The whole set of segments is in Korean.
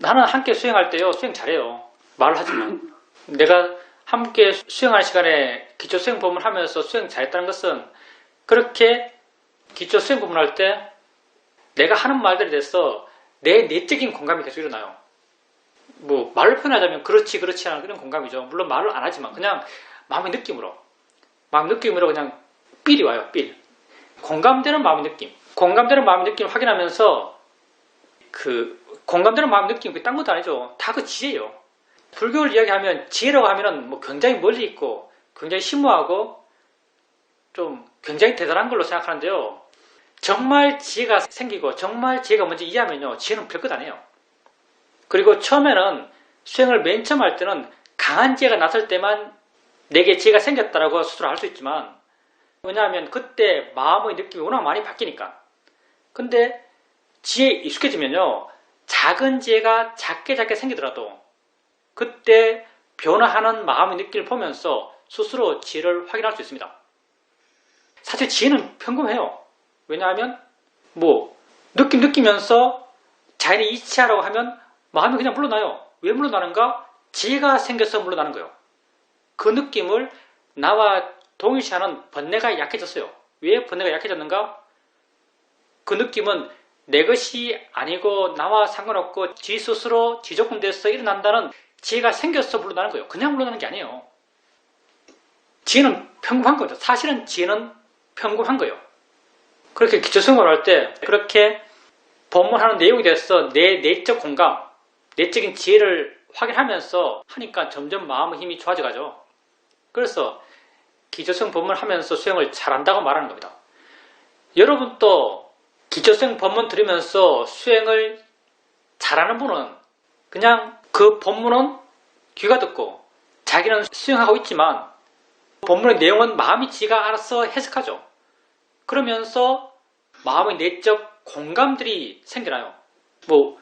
나는 함께 수행할 때요, 수행 잘해요. 말을 하지만. 내가 함께 수행할 시간에 기초 수행 법문을 하면서 수행 잘했다는 것은 그렇게 기초 수행 법문을 할 때 내가 하는 말들에 대해서 내 내적인 공감이 계속 일어나요. 뭐 말로 표현하자면 그렇지 하는 그런 공감이죠. 물론 말을 안 하지만 그냥 마음의 느낌으로 그냥 삘이 와요. 삘. 공감되는 마음의 느낌. 공감되는 마음의 느낌을 확인하면서 그 공감되는 마음의 느낌 그게 딴 것도 아니죠. 다 그 지혜예요. 불교를 이야기하면 지혜라고 하면은 뭐 굉장히 멀리 있고 굉장히 심오하고 좀 굉장히 대단한 걸로 생각하는데요. 정말 지혜가 생기고 정말 지혜가 먼저 이해하면요. 지혜는 별것 아니에요. 그리고 처음에는 수행을 맨 처음 할 때는 강한 지혜가 나설 때만 내게 지혜가 생겼다라고 스스로 알 수 있지만 왜냐하면 그때 마음의 느낌이 워낙 많이 바뀌니까. 근데 지혜에 익숙해지면요. 작은 지혜가 작게 생기더라도 그때 변화하는 마음의 느낌을 보면서 스스로 지혜를 확인할 수 있습니다. 사실 지혜는 평범해요. 왜냐하면 뭐 느끼면서 자연히 이치하라고 하면 마음이 그냥 물러나요. 왜 물러나는가? 지혜가 생겨서 물러나는 거예요. 그 느낌을 나와 동일시하는 번뇌가 약해졌어요. 왜 번뇌가 약해졌는가? 그 느낌은 내 것이 아니고 나와 상관없고 지 스스로 지조건돼서 일어난다는 지혜가 생겨서 물러나는 거예요. 그냥 물러나는 게 아니에요. 지혜는 평범한 거죠. 사실은 지혜는 평범한 거예요. 그렇게 기초수행을 할 때 그렇게 법문하는 내용에 대해서 내 내적 공감, 내적인 지혜를 확인하면서 하니까 점점 마음의 힘이 좋아져가죠. 그래서 기초수행 법문을 하면서 수행을 잘한다고 말하는 겁니다. 여러분도 기초수행 법문 들으면서 수행을 잘하는 분은 그냥 그 법문은 귀가 듣고 자기는 수행하고 있지만 법문의 내용은 마음이 지가 알아서 해석하죠. 그러면서 마음의 내적 공감들이 생겨나요. 뭐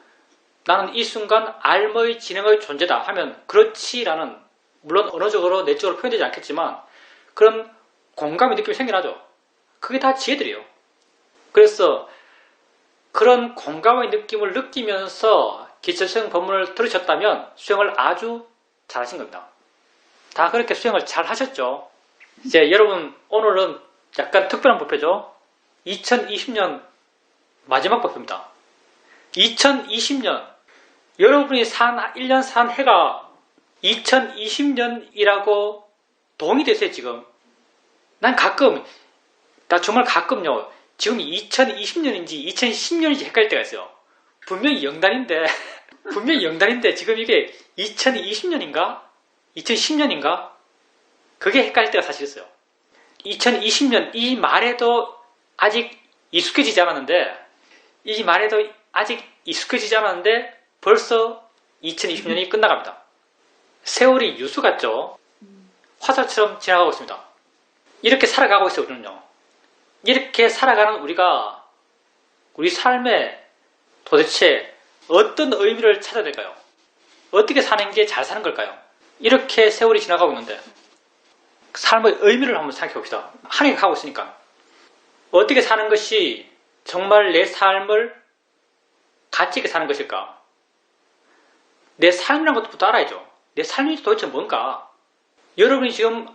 나는 이 순간 알의 진행의 존재다 하면 그렇지라는 물론 언어적으로 내적으로 표현되지 않겠지만 그런 공감의 느낌이 생겨나죠. 그게 다 지혜들이에요. 그래서 그런 공감의 느낌을 느끼면서 기초수행 법문을 들으셨다면 수행을 아주 잘하신 겁니다. 다 그렇게 수행을 잘 하셨죠. 이제 여러분 오늘은 약간 특별한 법회죠. 2020년 마지막 법회입니다. 2020년 여러분이 1년 산 해가 2020년이라고 동의 되세요 지금. 나 정말 가끔요. 지금 2020년인지 2010년인지 헷갈릴 때가 있어요. 분명히 영단인데 지금 이게 2020년인가? 2010년인가? 그게 헷갈릴 때가 사실 있어요. 2020년 이 말에도 아직 익숙해지지 않았는데 벌써 2020년이 끝나갑니다. 세월이 유수 같죠? 화살처럼 지나가고 있습니다. 이렇게 살아가고 있어요, 우리는요. 이렇게 살아가는 우리가 우리 삶에 도대체 어떤 의미를 찾아야 될까요? 어떻게 사는 게 잘 사는 걸까요? 이렇게 세월이 지나가고 있는데 삶의 의미를 한번 생각해 봅시다. 하나님 가고 있으니까 어떻게 사는 것이 정말 내 삶을 가치 있게 사는 것일까? 내 삶이라는 것부터 알아야죠. 내 삶이 도대체 뭔가? 여러분이 지금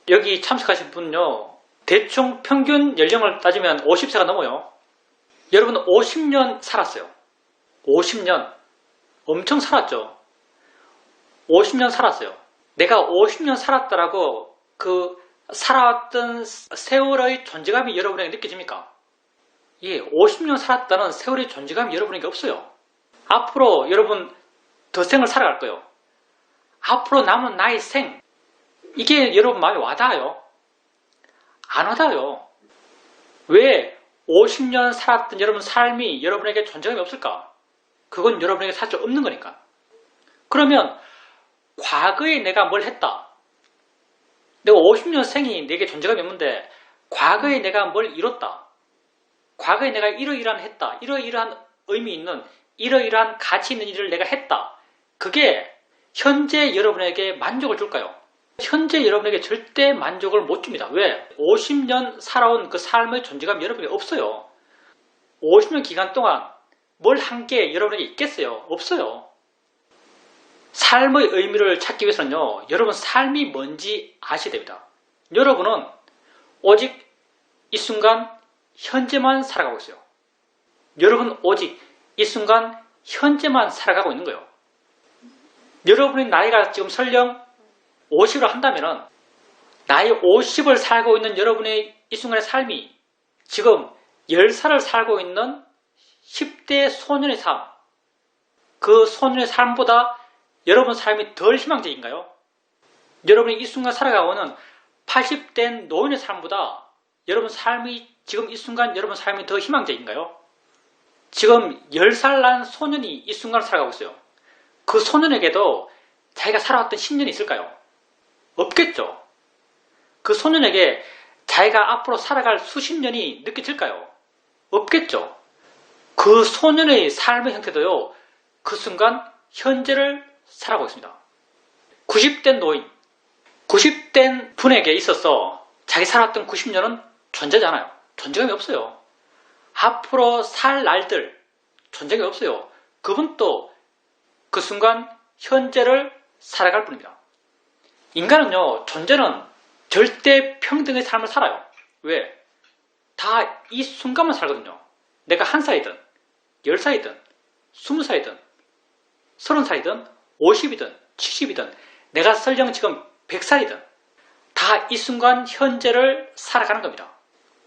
여기 참석하신 분요, 대충 평균 연령을 따지면 50세가 넘어요. 여러분 50년 살았어요. 50년. 엄청 살았죠. 50년 살았어요. 내가 50년 살았다라고 그 살아왔던 세월의 존재감이 여러분에게 느껴집니까? 예, 50년 살았다는 세월의 존재감이 여러분에게 없어요. 앞으로 여러분 더 생을 살아갈 거예요. 앞으로 남은 나의 생, 이게 여러분 마음에 와닿아요? 안 와닿아요. 왜 50년 살았던 여러분 삶이 여러분에게 존재감이 없을까? 그건 여러분에게 사실 없는 거니까. 그러면 과거에 내가 뭘 했다. 내가 50년 생이 내게 존재감이 없는데 과거에 내가 뭘 이뤘다. 과거에 내가 이러이러한 했다. 이러이러한 의미 있는 이러이러한 가치 있는 일을 내가 했다. 그게 현재 여러분에게 만족을 줄까요? 현재 여러분에게 절대 만족을 못 줍니다. 왜? 50년 살아온 그 삶의 존재감이 여러분에게 없어요. 50년 기간 동안 뭘 한 게 여러분에게 있겠어요? 없어요. 삶의 의미를 찾기 위해서는요, 여러분 삶이 뭔지 아셔야 됩니다. 여러분은 오직 이 순간 현재만 살아가고 있어요. 여러분 오직 이 순간 현재만 살아가고 있는 거예요. 여러분의 나이가 지금 설령 50으로 한다면 나이 50을 살고 있는 여러분의 이 순간의 삶이 지금 10살을 살고 있는 10대 소년의 삶, 그 소년의 삶보다 여러분 삶이 덜 희망적인가요? 여러분이 이 순간 살아가고 있는 80대 노인의 삶보다 여러분 삶이 지금 이 순간 여러분 삶이 더 희망적인가요? 지금 10살 난 소년이 이 순간을 살아가고 있어요. 그 소년에게도 자기가 살아왔던 10년이 있을까요? 없겠죠. 그 소년에게 자기가 앞으로 살아갈 수십 년이 느껴질까요? 없겠죠. 그 소년의 삶의 형태도요, 그 순간 현재를 살아가고 있습니다. 90대 노인, 90대 분에게 있어서 자기 살았던 90년은 존재하지 않아요. 존재감이 없어요. 앞으로 살 날들 존재감이 없어요. 그분도 그 순간 현재를 살아갈 뿐입니다. 인간은요, 존재는 절대 평등의 삶을 살아요. 왜? 다 이 순간만 살거든요. 내가 1살이든 10살이든 20살이든 30살이든 50이든 70이든 내가 설령 지금 100살이든 다 이 순간 현재를 살아가는 겁니다.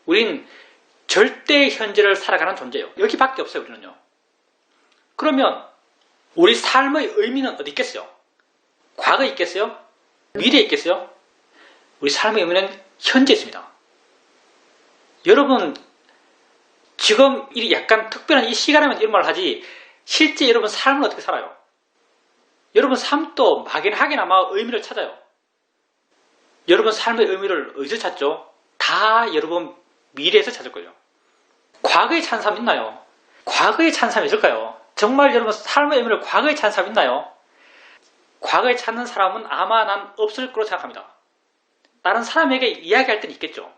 우린 절대 현재를 살아가는 존재예요. 여기밖에 없어요. 우리는요. 그러면 우리 삶의 의미는 어디 있겠어요? 과거에 있겠어요? 미래에 있겠어요? 우리 삶의 의미는 현재에 있습니다. 여러분 지금 이 약간 특별한 이 시간에만 이런 말을 하지 실제 여러분 삶은 어떻게 살아요? 여러분 삶도 막연하게나마 의미를 찾아요. 여러분 삶의 의미를 어디서 찾죠? 다 여러분 미래에서 찾을 거예요. 과거에 찾는 사람 있나요? 과거에 찾는 사람이 있을까요? 정말 여러분 삶의 의미를 과거에 찾는 사람 있나요? 과거에 찾는 사람은 아마 난 없을 거로 생각합니다. 다른 사람에게 이야기할 때는 있겠죠.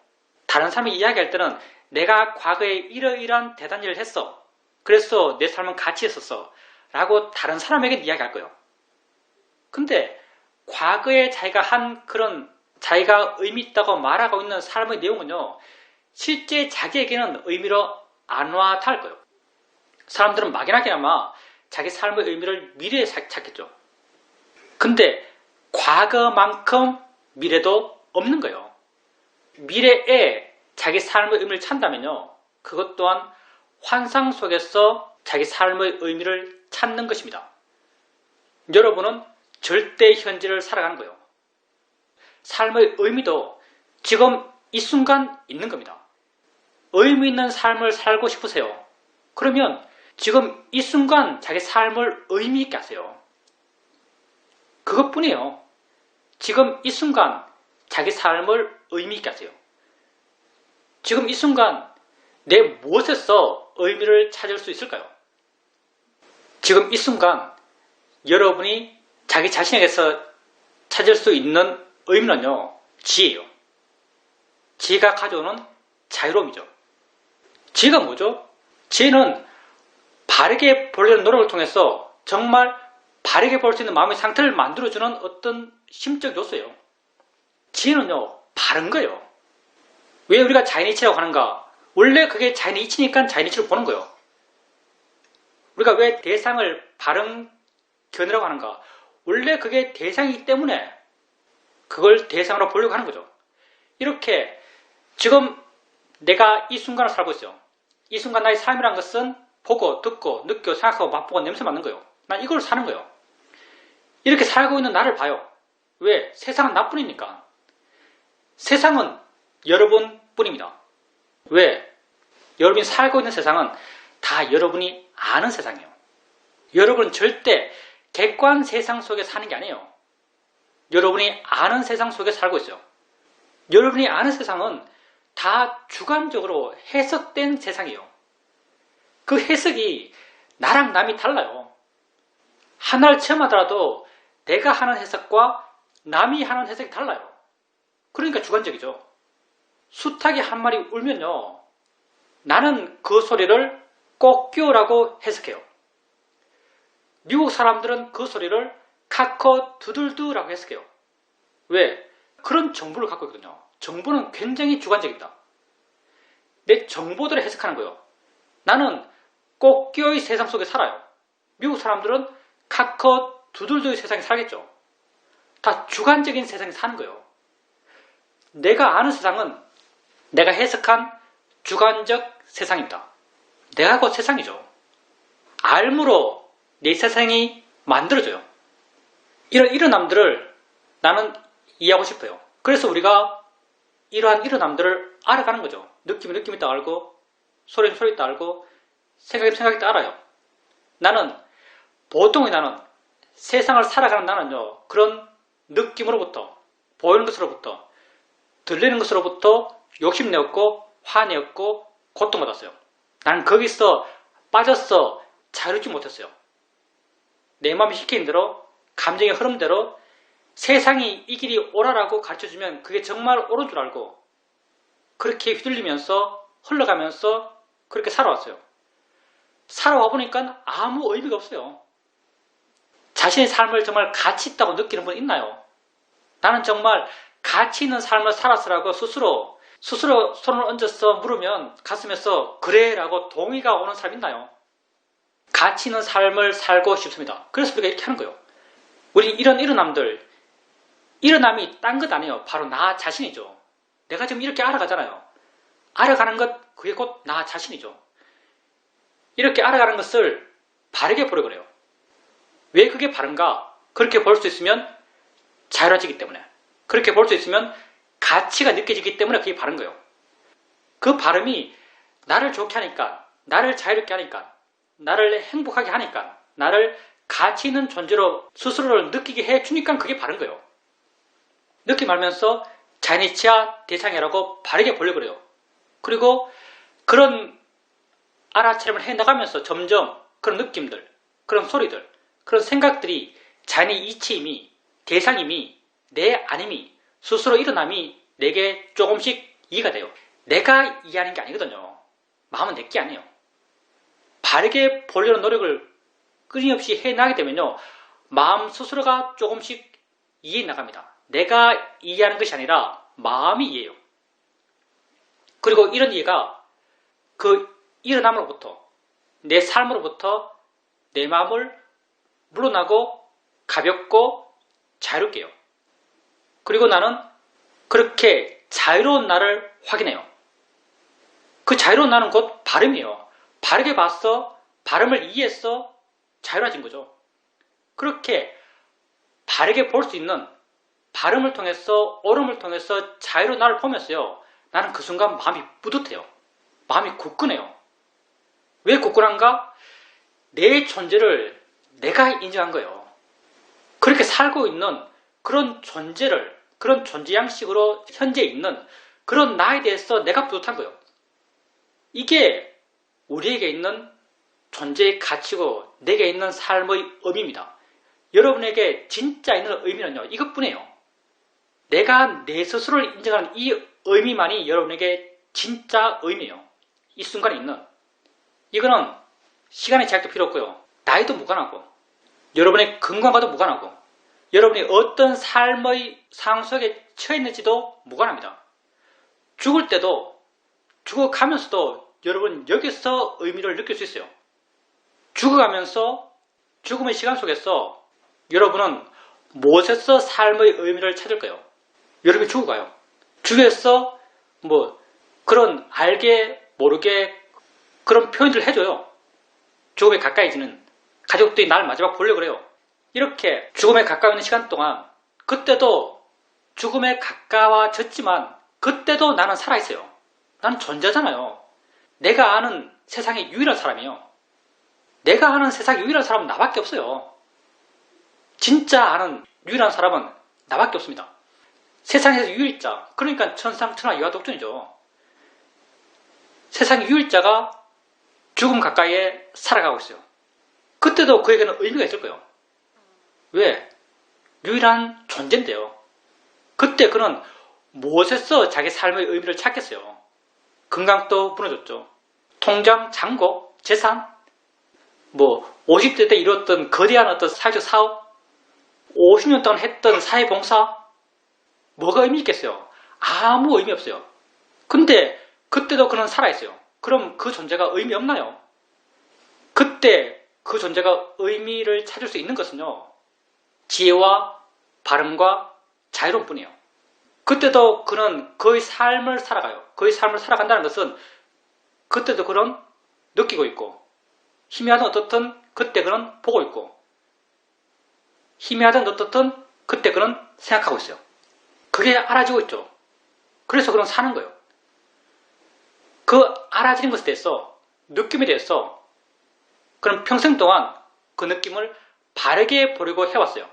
다른 사람에게 이야기할 때는 내가 과거에 이러이러한 대단한 일을 했어. 그래서 내 삶은 가치 있었어. 라고 다른 사람에게 이야기할 거예요. 근데 과거에 자기가 한 그런 자기가 의미 있다고 말하고 있는 삶의 내용은요. 실제 자기에게는 의미로 안 와닿을 거예요. 사람들은 막연하게나마 자기 삶의 의미를 미래에 찾겠죠. 근데 과거만큼 미래도 없는 거예요. 미래에 자기 삶의 의미를 찾는다면요. 그것 또한 환상 속에서 자기 삶의 의미를 찾는 것입니다. 여러분은 절대 현재를 살아가는 거예요. 삶의 의미도 지금 이 순간 있는 겁니다. 의미 있는 삶을 살고 싶으세요? 그러면 지금 이 순간 자기 삶을 의미 있게 하세요. 그것뿐이에요. 지금 이 순간 자기 삶을 의미 있게 하세요. 지금 이 순간 내 무엇에서 의미를 찾을 수 있을까요? 지금 이 순간 여러분이 자기 자신에게서 찾을 수 있는 의미는요. 지혜예요. 지혜가 가져오는 자유로움이죠. 지혜가 뭐죠? 지혜는 바르게 보려는 노력을 통해서 정말 바르게 볼 수 있는 마음의 상태를 만들어주는 어떤 심적 요소예요. 지혜는요. 바른 거예요. 왜 우리가 자연이치라고 하는가? 원래 그게 자연이치니까 자연이치로 보는 거예요. 우리가 왜 대상을 바른 견이라고 하는가? 원래 그게 대상이기 때문에 그걸 대상으로 보려고 하는 거죠. 이렇게 지금 내가 이 순간을 살고 있어요. 이 순간 나의 삶이란 것은 보고 듣고 느끼고 생각하고 맛보고 냄새 맡는 거예요. 난 이걸 사는 거예요. 이렇게 살고 있는 나를 봐요. 왜? 세상은 나뿐이니까. 세상은 여러분뿐입니다. 왜? 여러분이 살고 있는 세상은 다 여러분이 아는 세상이에요. 여러분은 절대 객관 세상 속에 사는 게 아니에요. 여러분이 아는 세상 속에 살고 있어요. 여러분이 아는 세상은 다 주관적으로 해석된 세상이에요. 그 해석이 나랑 남이 달라요. 하나를 체험하더라도 내가 하는 해석과 남이 하는 해석이 달라요. 그러니까 주관적이죠. 수탉이 한 마리 울면요. 나는 그 소리를 꼬끼오라고 해석해요. 미국 사람들은 그 소리를 카커두들두라고 해석해요. 왜? 그런 정보를 갖고 있거든요. 정보는 굉장히 주관적이다. 내 정보들을 해석하는 거예요. 나는 꼬끼오의 세상 속에 살아요. 미국 사람들은 카커두들두의 세상에 살겠죠. 다 주관적인 세상에 사는 거예요. 내가 아는 세상은 내가 해석한 주관적 세상입니다. 내가 곧 세상이죠. 알므로 내 세상이 만들어져요. 이런 일어남들을 나는 이해하고 싶어요. 그래서 우리가 이러한 일어남들을 알아가는 거죠. 느낌이 느낌이 다 알고, 소리는 소리 다 알고, 생각이 생각이 다 알아요. 보통의 나는, 세상을 살아가는 나는요, 그런 느낌으로부터, 보이는 것으로부터, 들리는 것으로부터 욕심내었고, 화내었고, 고통받았어요. 나는 거기서 빠져서 자유롭지 못했어요. 내 마음이 시키는 대로, 감정의 흐름대로 세상이 이 길이 옳아라고 가르쳐주면 그게 정말 옳은 줄 알고 그렇게 휘둘리면서 흘러가면서 그렇게 살아왔어요. 살아와 보니까 아무 의미가 없어요. 자신의 삶을 정말 가치 있다고 느끼는 분 있나요? 나는 정말 가치 있는 삶을 살았으라고 스스로 손을 얹어서 물으면 가슴에서 그래 라고 동의가 오는 사람 있나요? 가치 있는 삶을 살고 싶습니다. 그래서 우리가 이렇게 하는 거예요. 우리 이런 일어남들, 일어남이 딴 것 아니에요. 바로 나 자신이죠. 내가 지금 이렇게 알아가잖아요. 알아가는 것, 그게 곧 나 자신이죠. 이렇게 알아가는 것을 바르게 보려고 그래요. 왜 그게 바른가? 그렇게 볼 수 있으면 자유로워지기 때문에. 그렇게 볼 수 있으면 가치가 느껴지기 때문에 그게 바른 거예요. 그 발음이 나를 좋게 하니까, 나를 자유롭게 하니까, 나를 행복하게 하니까, 나를 가치 있는 존재로 스스로를 느끼게 해주니까 그게 바른 거예요. 느낌 알면서 자니치아 대상이라고 바르게 보려고 그래요. 그리고 그런 알아차림을 해나가면서 점점 그런 느낌들, 그런 소리들, 그런 생각들이 자니 이치임이, 대상임이, 내 아님이, 스스로 일어남이 내게 조금씩 이해가 돼요. 내가 이해하는 게 아니거든요. 마음은 내게 아니에요. 바르게 보려는 노력을 끊임없이 해나가게 되면요. 마음 스스로가 조금씩 이해해 나갑니다. 내가 이해하는 것이 아니라 마음이 이해해요. 그리고 이런 이해가 그 일어남으로부터, 내 삶으로부터 내 마음을 물러나고 가볍고 자유롭게 해요. 그리고 나는 그렇게 자유로운 나를 확인해요. 그 자유로운 나는 곧 발음이에요. 바르게 봤어, 발음을 이해했어, 자유로워진 거죠. 그렇게 바르게 볼 수 있는 발음을 통해서, 옳음을 통해서 자유로운 나를 보면서요. 나는 그 순간 마음이 뿌듯해요. 마음이 굳건해요. 왜 굳건한가? 내 존재를 내가 인정한 거예요. 그렇게 살고 있는 그런 존재를, 그런 존재 양식으로 현재 있는 그런 나에 대해서 내가 뿌듯한 거예요. 이게 우리에게 있는 존재의 가치고 내게 있는 삶의 의미입니다. 여러분에게 진짜 있는 의미는요, 이것뿐이에요. 내가 내 스스로를 인정하는 이 의미만이 여러분에게 진짜 의미예요. 이 순간에 있는. 이거는 시간의 제약도 필요 없고요. 나이도 무관하고, 여러분의 건강과도 무관하고, 여러분이 어떤 삶의 상황 속에 처해 있는지도 무관합니다. 죽을 때도, 죽어가면서도 여러분 여기서 의미를 느낄 수 있어요. 죽어가면서 죽음의 시간 속에서 여러분은 무엇에서 삶의 의미를 찾을 거예요? 여러분이 죽어가요. 주위에서 그런 알게 모르게 그런 표현들을 해줘요. 죽음에 가까이지는 가족들이 날 마지막 보려고 그래요. 이렇게 죽음에 가까이 있는 시간 동안 그때도 죽음에 가까워졌지만 그때도 나는 살아있어요. 나는 존재잖아요. 내가 아는 세상의 유일한 사람이에요. 내가 아는 세상의 유일한 사람은 나밖에 없어요. 진짜 아는 유일한 사람은 나밖에 없습니다. 세상에서 유일자, 그러니까 천상천하 유아독존이죠. 세상의 유일자가 죽음 가까이에 살아가고 있어요. 그때도 그에게는 의미가 있을 거예요. 왜? 유일한 존재인데요. 그때 그는 무엇에서 자기 삶의 의미를 찾겠어요? 건강도 무너졌죠. 통장 잔고 재산, 뭐 50대 때 이뤘던 거대한 어떤 사회적 사업, 50년 동안 했던 사회봉사, 뭐가 의미 있겠어요? 아무 의미 없어요. 근데 그때도 그는 살아있어요. 그럼 그 존재가 의미 없나요? 그때 그 존재가 의미를 찾을 수 있는 것은요, 지혜와 발음과 자유로움뿐이에요. 그때도 그는 그의 삶을 살아가요. 그의 삶을 살아간다는 것은 그때도 그는 느끼고 있고, 희미하든 어떻든 그때 그는 보고 있고, 희미하든 어떻든 그때 그는 생각하고 있어요. 그게 알아지고 있죠. 그래서 그는 사는 거예요. 그 알아지는 것에 대해서, 느낌에 대해서 그는 평생 동안 그 느낌을 바르게 보려고 해왔어요.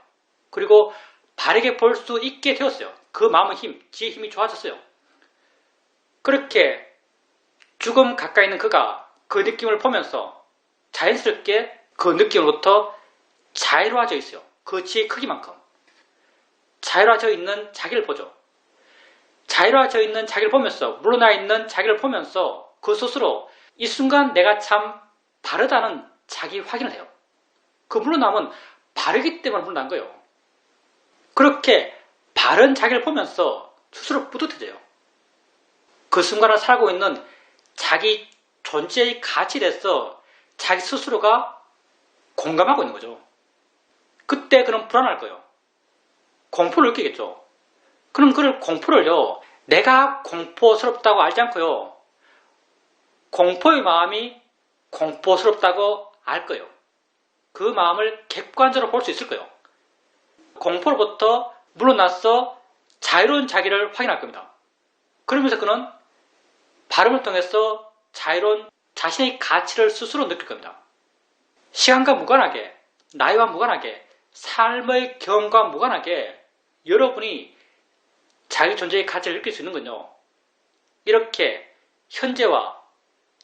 그리고 바르게 볼 수 있게 되었어요. 그 마음의 힘, 지혜의 힘이 좋아졌어요. 그렇게 죽음 가까이 있는 그가 그 느낌을 보면서 자연스럽게 그 느낌으로부터 자유로워져 있어요. 그 지혜의 크기만큼. 자유로워져 있는 자기를 보죠. 자유로워져 있는 자기를 보면서, 물러나 있는 자기를 보면서 그 스스로 이 순간 내가 참 바르다는 자기 확인을 해요. 그 물러남은 바르기 때문에 물러난 거예요. 그렇게 바른 자기를 보면서 스스로 뿌듯해져요. 그 순간을 살고 있는 자기 존재의 가치에 대해서 자기 스스로가 공감하고 있는 거죠. 그때 그는 불안할 거예요. 공포를 느끼겠죠. 그럼 그 공포를요, 내가 공포스럽다고 알지 않고요, 공포의 마음이 공포스럽다고 알 거예요. 그 마음을 객관적으로 볼 수 있을 거예요. 공포로부터 물러나서 자유로운 자기를 확인할 겁니다. 그러면서 그는 발음을 통해서 자유로운 자신의 가치를 스스로 느낄 겁니다. 시간과 무관하게, 나이와 무관하게, 삶의 경험과 무관하게 여러분이 자기 존재의 가치를 느낄 수 있는군요. 이렇게 현재와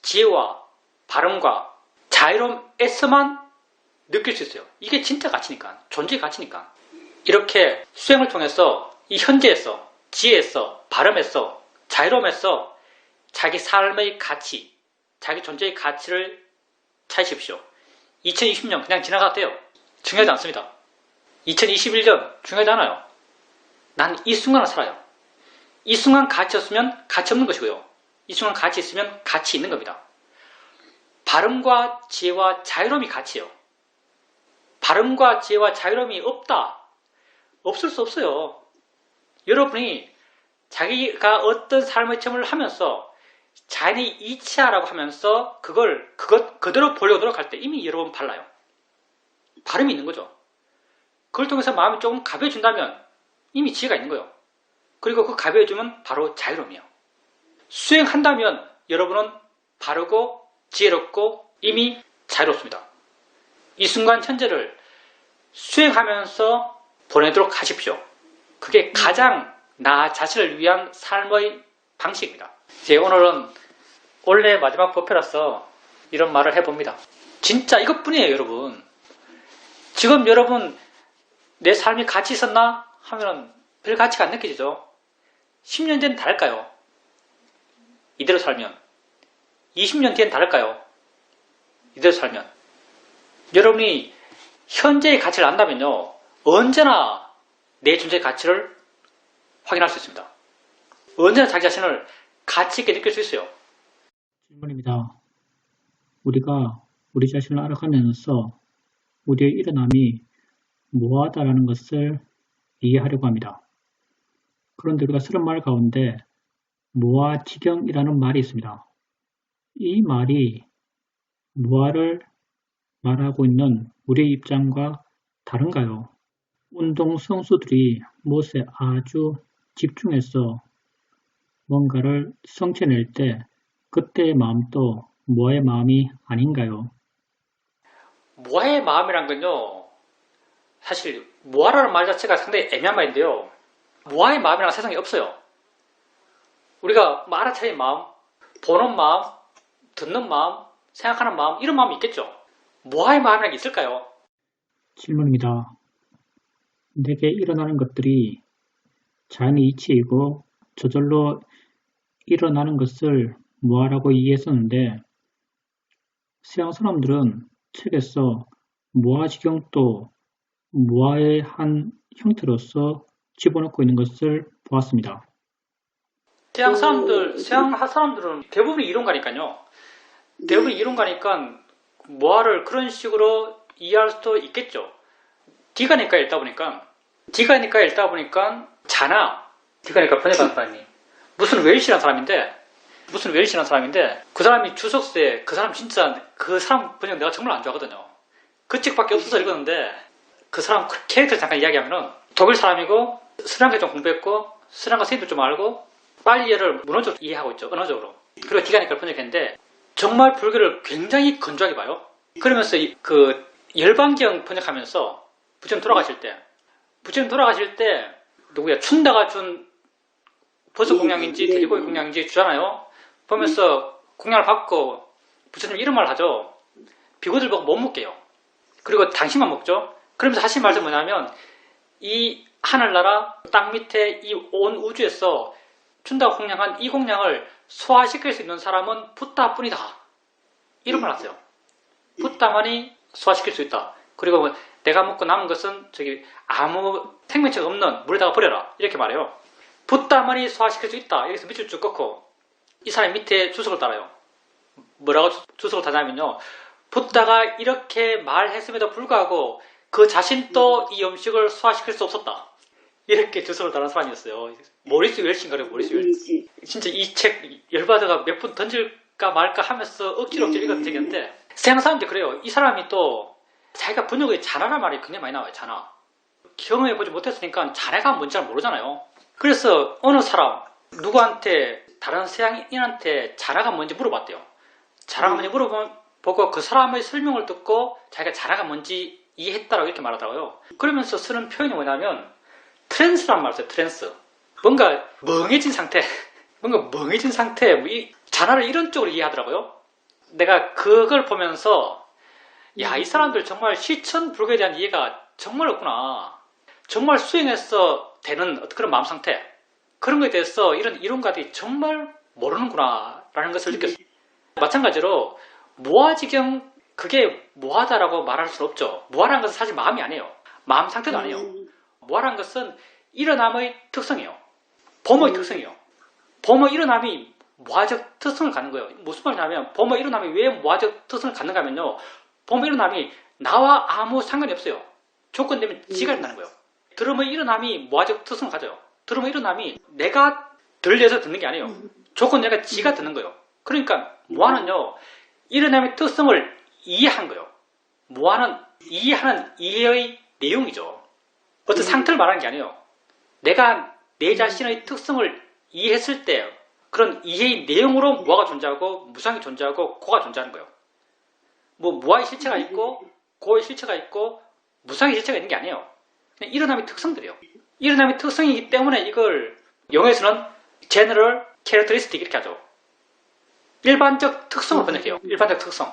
지혜와 발음과 자유로움에서만 느낄 수 있어요. 이게 진짜 가치니까, 존재의 가치니까. 이렇게 수행을 통해서 이 현재에서, 지혜에서, 발음에서, 자유로움에서 자기 삶의 가치, 자기 존재의 가치를 찾으십시오. 2020년 그냥 지나가도 돼요. 중요하지 않습니다. 2021년 중요하지 않아요. 난 이 순간을 살아요. 이 순간 가치 없으면 가치 없는 것이고요. 이 순간 가치 있으면 가치 있는 겁니다. 발음과 지혜와 자유로움이 가치예요. 발음과 지혜와 자유로움이 없다. 없을 수 없어요. 여러분이 자기가 어떤 삶의 체험을 하면서 자연히 이치하라고 하면서 그것 그대로 보려고 노력할 때 이미 여러분 발라요. 발음이 있는 거죠. 그걸 통해서 마음이 조금 가벼워진다면 이미 지혜가 있는 거예요. 그리고 그 가벼워지면 바로 자유로움이에요. 수행한다면 여러분은 바르고 지혜롭고 이미 자유롭습니다. 이 순간 현재를 수행하면서 보내도록 하십시오. 그게 가장 나 자신을 위한 삶의 방식입니다. 오늘은 올해 마지막 법회라서 이런 말을 해봅니다. 진짜 이것뿐이에요, 여러분. 지금 여러분 내 삶이 가치 있었나 하면 별 가치가 안 느껴지죠. 10년 뒤엔 다를까요? 이대로 살면. 20년 뒤엔 다를까요? 이대로 살면. 여러분이 현재의 가치를 안다면요, 언제나 내 존재의 가치를 확인할 수 있습니다. 언제나 자기 자신을 가치 있게 느낄 수 있어요. 질문입니다. 우리가 우리 자신을 알아가면서 우리의 일어남이 무엇하다라는 것을 이해하려고 합니다. 그런데 우리가 쓰는 말 가운데 무아지경이라는 말이 있습니다. 이 말이 무아를 말하고 있는 우리의 입장과 다른가요? 운동 선수들이 무엇에 아주 집중해서 뭔가를 성취해낼 때 그때의 마음도 무아의 마음이 아닌가요? 무아의 마음이란 건요, 사실 무아라는 말 자체가 상당히 애매한 말인데요, 무아의 마음이라는 세상에 없어요. 우리가 알아차린 마음, 보는 마음, 듣는 마음, 생각하는 마음, 이런 마음이 있겠죠. 무아의 마음이라는 게 있을까요? 질문입니다. 내게 일어나는 것들이 자연의 이치이고 저절로 일어나는 것을 무아라고 이해했었는데 서양 사람들은 책에서 무아지경도 무아의 한 형태로서 집어넣고 있는 것을 보았습니다. 서양 사람들은 대부분이 이론가니까요. 대부분 이론가니까 무아를 그런 식으로 이해할 수도 있겠죠. D가니까 읽다 보니까 D가니까 번역한 사람이 무슨 웰시라는 사람인데 그 사람이 주석서에 그 사람 번역 내가 정말 안 좋아하거든요. 그 책밖에 없어서 읽었는데 그 사람 캐릭터 잠깐 이야기하면은 독일 사람이고 스리랑카 좀 공부했고 스리랑카 선생님도 좀 알고 빨리어를 문어적으로 이해하고 있죠. 언어적으로. 그리고 D가니까 번역했는데 정말 불교를 굉장히 건조하게 봐요. 그러면서 그 열반경 번역하면서 부처님 돌아가실 때 누구야 춘다가 준 버섯 공양인지 돼지고기 공양인지 주잖아요. 보면서 공양을 받고 부처님 이런 말을 하죠. 비구들 보고 못 먹게요. 그리고 당신만 먹죠. 그러면서 하신 말씀 뭐냐면 이 하늘나라 땅 밑에 이 온 우주에서 춘다가 공양한 이 공양을 소화시킬 수 있는 사람은 붓다뿐이다. 이런 말 하세요. 붓다만이 소화시킬 수 있다. 그리고 내가 먹고 남은 것은 아무 생명체가 없는 물에다가 버려라. 이렇게 말해요. 붓다만이 소화시킬 수 있다. 여기서 밑줄 쭉 꺾고 이 사람이 밑에 주석을 달아요. 뭐라고 주석을 다냐면요. 붓다가 이렇게 말했음에도 불구하고 그 자신도 이 음식을 소화시킬 수 없었다. 이렇게 주석을 달은 사람이었어요. 모리스 웰시인가요? 모리스 웰시. 진짜 이 책 열받아가 몇 분 던질까 말까 하면서 억지로 읽었던 책인데 서양 사람들이 그래요. 이 사람이 또 자기가 번역의 자나란 말이 굉장히 많이 나와요. 자나. 경험해보지 못했으니까 자나가 뭔지 잘 모르잖아요. 그래서 어느 사람 누구한테 다른 서양인한테 자나가 뭔지 물어봤대요. 자나가 뭔지 물어보고 그 사람의 설명을 듣고 자기가 자나가 뭔지 이해했다라고 이렇게 말하더라고요. 그러면서 쓰는 표현이 뭐냐면 트랜스란 말을 써요. 트랜스. 뭔가 멍해진 상태. 이 자나를 이런 쪽으로 이해하더라고요. 내가 그걸 보면서 야, 이 사람들 정말 실천 불교에 대한 이해가 정말 없구나. 정말 수행해서 되는 그런 마음 상태. 그런 거에 대해서 이런 이론가들이 정말 모르는구나 라는 것을 느꼈어요. 마찬가지로 무아지경 그게 무하다라고 말할 수 없죠. 무하라는 것은 사실 마음이 아니에요. 마음 상태도 아니에요. 무하라는 것은 일어남의 특성이에요. 범의 특성이에요. 범의 일어남이 무아적 특성을 갖는 거예요. 무슨 말이냐면 범의 일어남이 왜 무아적 특성을 갖는가 하면요. 범의 일어남이 나와 아무 상관이 없어요. 조건 되면 지가 일어나는 거예요. 들음의 일어남이 무아적 특성을 가져요. 들음의 일어남이 내가 들려서 듣는 게 아니에요. 조건 내가 지가 듣는 거예요. 그러니까 무아는요. 일어남의 특성을 이해한 거예요. 무아는 이해하는 이해의 내용이죠. 어떤 상태를 말하는 게 아니에요. 내가 내 자신의 특성을 이해했을 때 그런 이해의 내용으로 무아가 존재하고 무상이 존재하고 고가 존재하는 거예요. 뭐 무아의 실체가 있고 고의 실체가 있고 무상의 실체가 있는 게 아니에요. 그냥 일어남의 특성들이에요. 일어남의 특성이기 때문에 이걸 영어에서는 general characteristic 이렇게 하죠. 일반적 특성을 번역해요. 일반적 특성.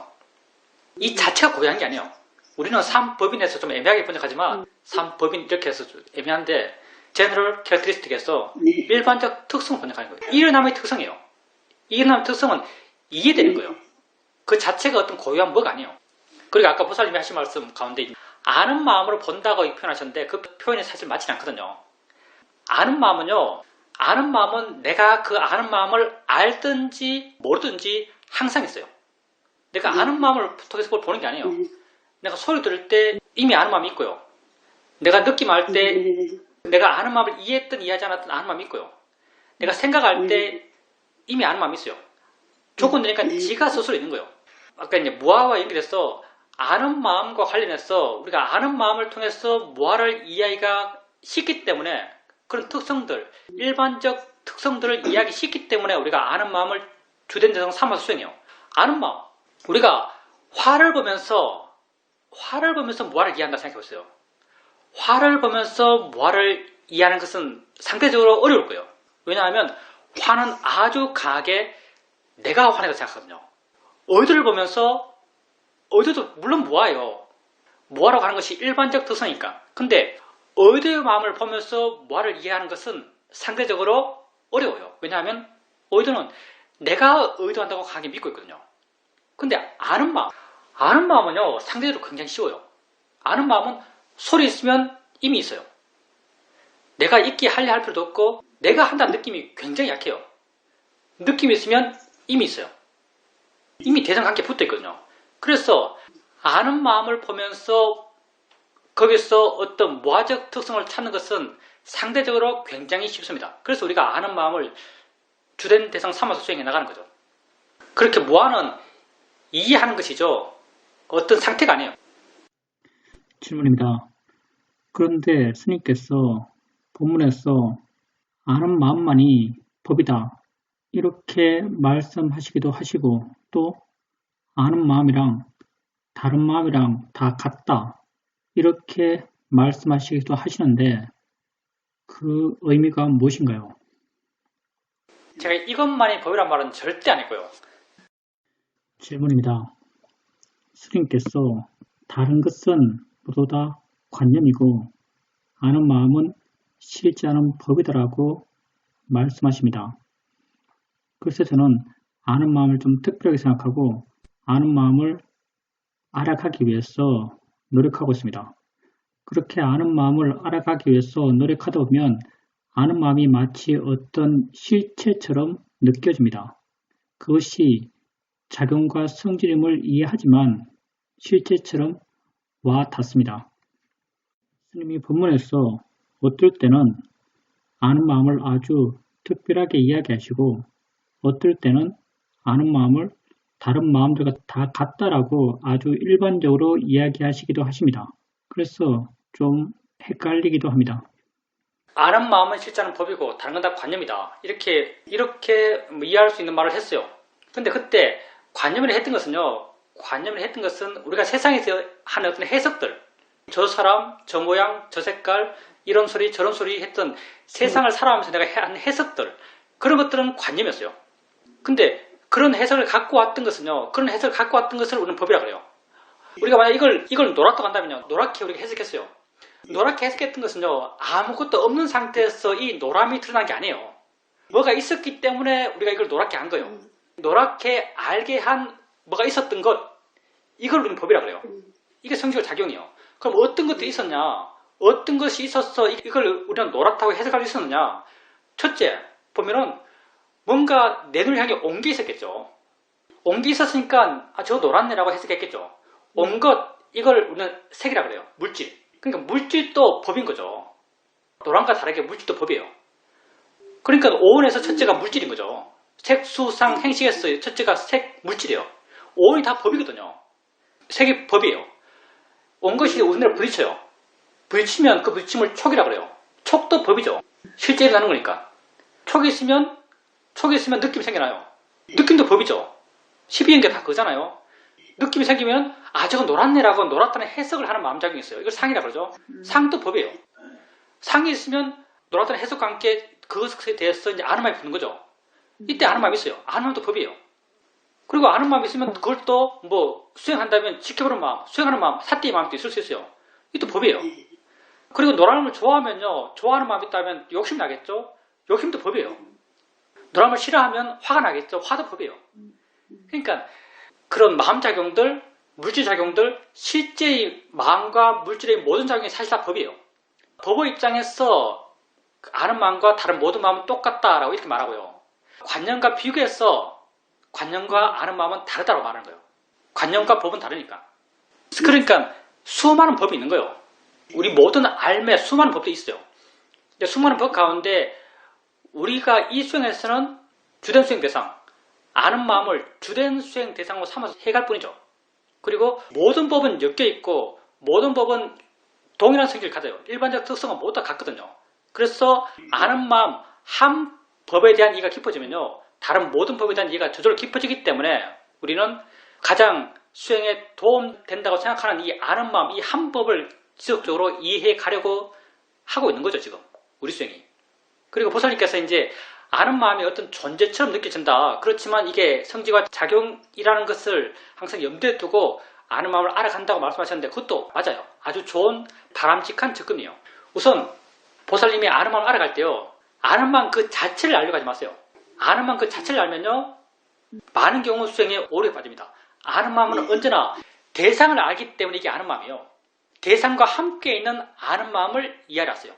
이 자체가 고유한 게 아니에요. 우리는 3법인에서 좀 애매하게 번역하지만 3법인 이렇게 해서 좀 애매한데 general characteristic에서 일반적 특성을 번역하는 거예요. 일어남의 특성이에요. 일어남의 특성은 이해되는 거예요. 그 자체가 어떤 고유한 뭐가 아니에요. 그리고 아까 보살님이 하신 말씀 가운데 아는 마음으로 본다고 표현하셨는데 그 표현이 사실 맞지 않거든요. 아는 마음은 내가 그 아는 마음을 알든지 모르든지 항상 있어요. 내가 아는 마음을 통해서 그걸 보는 게 아니에요. 내가 소리 들을 때 이미 아는 마음이 있고요. 내가 느낌할 때 내가 아는 마음을 이해했든 이해하지 않았든 아는 마음이 있고요. 내가 생각할 때 이미 아는 마음이 있어요. 조건 되니까 지가 스스로 있는 거예요. 아까 이제 무아와 연결해서 아는 마음과 관련해서 우리가 아는 마음을 통해서 무아를 이해하기가 쉽기 때문에 그런 특성들, 일반적 특성들을 이해하기 쉽기 때문에 우리가 아는 마음을 주된 대상 삼아서 수행해요. 아는 마음. 우리가 화를 보면서 무아를 이해한다 생각해보세요. 화를 보면서 무아를 이해하는 것은 상대적으로 어려울 거예요. 왜냐하면 화는 아주 강하게 내가 화내다 생각하거든요. 의도를 보면서 의도도 물론 무아예요. 무아라고 하는 것이 일반적 특성이니까. 근데 의도의 마음을 보면서 무아를 이해하는 것은 상대적으로 어려워요. 왜냐하면 의도는 내가 의도한다고 강하게 믿고 있거든요. 근데 아는 마음은요, 상대적으로 굉장히 쉬워요. 아는 마음은 소리 있으면 이미 있어요. 내가 있게 하려 할 필요도 없고, 내가 한다는 느낌이 굉장히 약해요. 느낌이 있으면 이미 있어요. 이미 대상관계에 붙어 있거든요. 그래서 아는 마음을 보면서 거기서 어떤 모화적 특성을 찾는 것은 상대적으로 굉장히 쉽습니다. 그래서 우리가 아는 마음을 주된 대상 삼아서 수행해 나가는 거죠. 그렇게 모아는 이해하는 것이죠. 어떤 상태가 아니에요. 질문입니다. 그런데 스님께서 본문에서 아는 마음만이 법이다 이렇게 말씀하시기도 하시고 또 아는 마음이랑 다른 마음이랑 다 같다 이렇게 말씀하시기도 하시는데 그 의미가 무엇인가요? 제가 이것만이 법이란 말은 절대 아니고요. 질문입니다. 스님께서 다른 것은 모두 다 관념이고 아는 마음은 실제 아는 법이다라고 말씀하십니다. 그래서 저는 아는 마음을 좀 특별하게 생각하고 아는 마음을 알아가기 위해서 노력하고 있습니다. 그렇게 아는 마음을 알아가기 위해서 노력하다 보면 아는 마음이 마치 어떤 실체처럼 느껴집니다. 그것이 작용과 성질임을 이해하지만 실체처럼 와 닿습니다. 스님이 본문에서 어떨 때는 아는 마음을 아주 특별하게 이야기하시고 어떨 때는 아는 마음을 다른 마음들과 다 같다라고 아주 일반적으로 이야기하시기도 하십니다. 그래서 좀 헷갈리기도 합니다. 아는 마음은 실제 아는 법이고 다른 건 다 관념이다. 이렇게 이해할 수 있는 말을 했어요. 근데 그때 관념을 했던 것은 우리가 세상에서 하는 어떤 해석들, 저 사람, 저 모양, 저 색깔, 이런 소리, 저런 소리 했던 세상을 살아가면서 내가 한 해석들, 그런 것들은 관념이었어요. 근데 그런 해석을 갖고 왔던 것을 우리는 법이라고 그래요. 우리가 만약 이걸 노랗다고 한다면요, 노랗게 우리가 해석했어요. 노랗게 해석했던 것은요, 아무것도 없는 상태에서 이 노람이 드러난 게 아니에요. 뭐가 있었기 때문에 우리가 이걸 노랗게 한 거예요. 노랗게 알게 한 뭐가 있었던 것, 이걸 우리는 법이라고 그래요. 이게 성질적 작용이에요. 그럼 어떤 것들이 있었냐? 어떤 것이 있었어? 이걸 우리는 노랗다고 해석할 수 있었느냐? 첫째, 보면은 뭔가 내 눈을 향해 온 게 있었겠죠. 온 게 있었으니까 저거 노랗네라고 해석했겠죠. 온 것, 이걸 우리는 색이라고 그래요. 물질. 그러니까 물질도 법인 거죠. 노란과 다르게 물질도 법이에요. 그러니까 오온에서 첫째가 물질인 거죠. 색, 수, 상, 행식에서 첫째가 색, 물질이에요. 오온이 다 법이거든요. 색이 법이에요. 온 것이 우리나라 부딪혀요. 부딪히면 그 부딪힘을 촉이라고 그래요. 촉도 법이죠. 실제 일어나는 거니까. 촉이 있으면 느낌이 생겨나요. 느낌도 법이죠. 12인게 다 그거잖아요. 느낌이 생기면 저건 노랗네라고 노랗다는 해석을 하는 마음작용이 있어요. 이걸 상이라고 그러죠. 상도 법이에요. 상이 있으면 노랗다는 해석과 함께 그것에 대해서 이제 아는 마음이 붙는 거죠. 이때 아는 마음이 있어요. 아는 마음도 법이에요. 그리고 아는 마음이 있으면 그걸 또 뭐 수행한다면 지켜보는 마음, 수행하는 마음, 사띠의 마음도 있을 수 있어요. 이것도 법이에요. 그리고 노란을 걸 좋아하면요, 좋아하는 마음이 있다면 욕심 나겠죠? 욕심도 법이에요. 노란을 싫어하면 화가 나겠죠? 화도 법이에요. 그러니까 그런 마음작용들, 물질작용들, 실제의 마음과 물질의 모든 작용이 사실 다 법이에요. 법의 입장에서 아는 마음과 다른 모든 마음은 똑같다라고 이렇게 말하고요. 관념과 비교해서 관념과 아는 마음은 다르다고 말하는 거예요. 관념과 법은 다르니까. 그러니까 수많은 법이 있는 거예요. 우리 모든 알매 수많은 법도 있어요. 수많은 법 가운데 우리가 이 수행에서는 주된 수행 대상, 아는 마음을 주된 수행 대상으로 삼아서 해갈 뿐이죠. 그리고 모든 법은 엮여 있고 모든 법은 동일한 성질을 가져요. 일반적 특성은 모두 다 같거든요. 그래서 아는 마음 한 법에 대한 이해가 깊어지면요, 다른 모든 법에 대한 이해가 저절로 깊어지기 때문에 우리는 가장 수행에 도움된다고 생각하는 이 아는 마음, 이 한 법을 지속적으로 이해해 가려고 하고 있는 거죠, 지금 우리 수행이. 그리고 보살님께서 이제 아는 마음이 어떤 존재처럼 느껴진다. 그렇지만 이게 성질과 작용이라는 것을 항상 염두에 두고 아는 마음을 알아간다고 말씀하셨는데 그것도 맞아요. 아주 좋은 바람직한 접근이에요. 우선 보살님이 아는 마음을 알아갈 때요, 아는 마음 그 자체를 알려고 하지 마세요. 아는 마음 그 자체를 알면요, 많은 경우 수행에 오래 빠집니다. 아는 마음은 언제나 대상을 알기 때문에 이게 아는 마음이에요. 대상과 함께 있는 아는 마음을 이해하세요.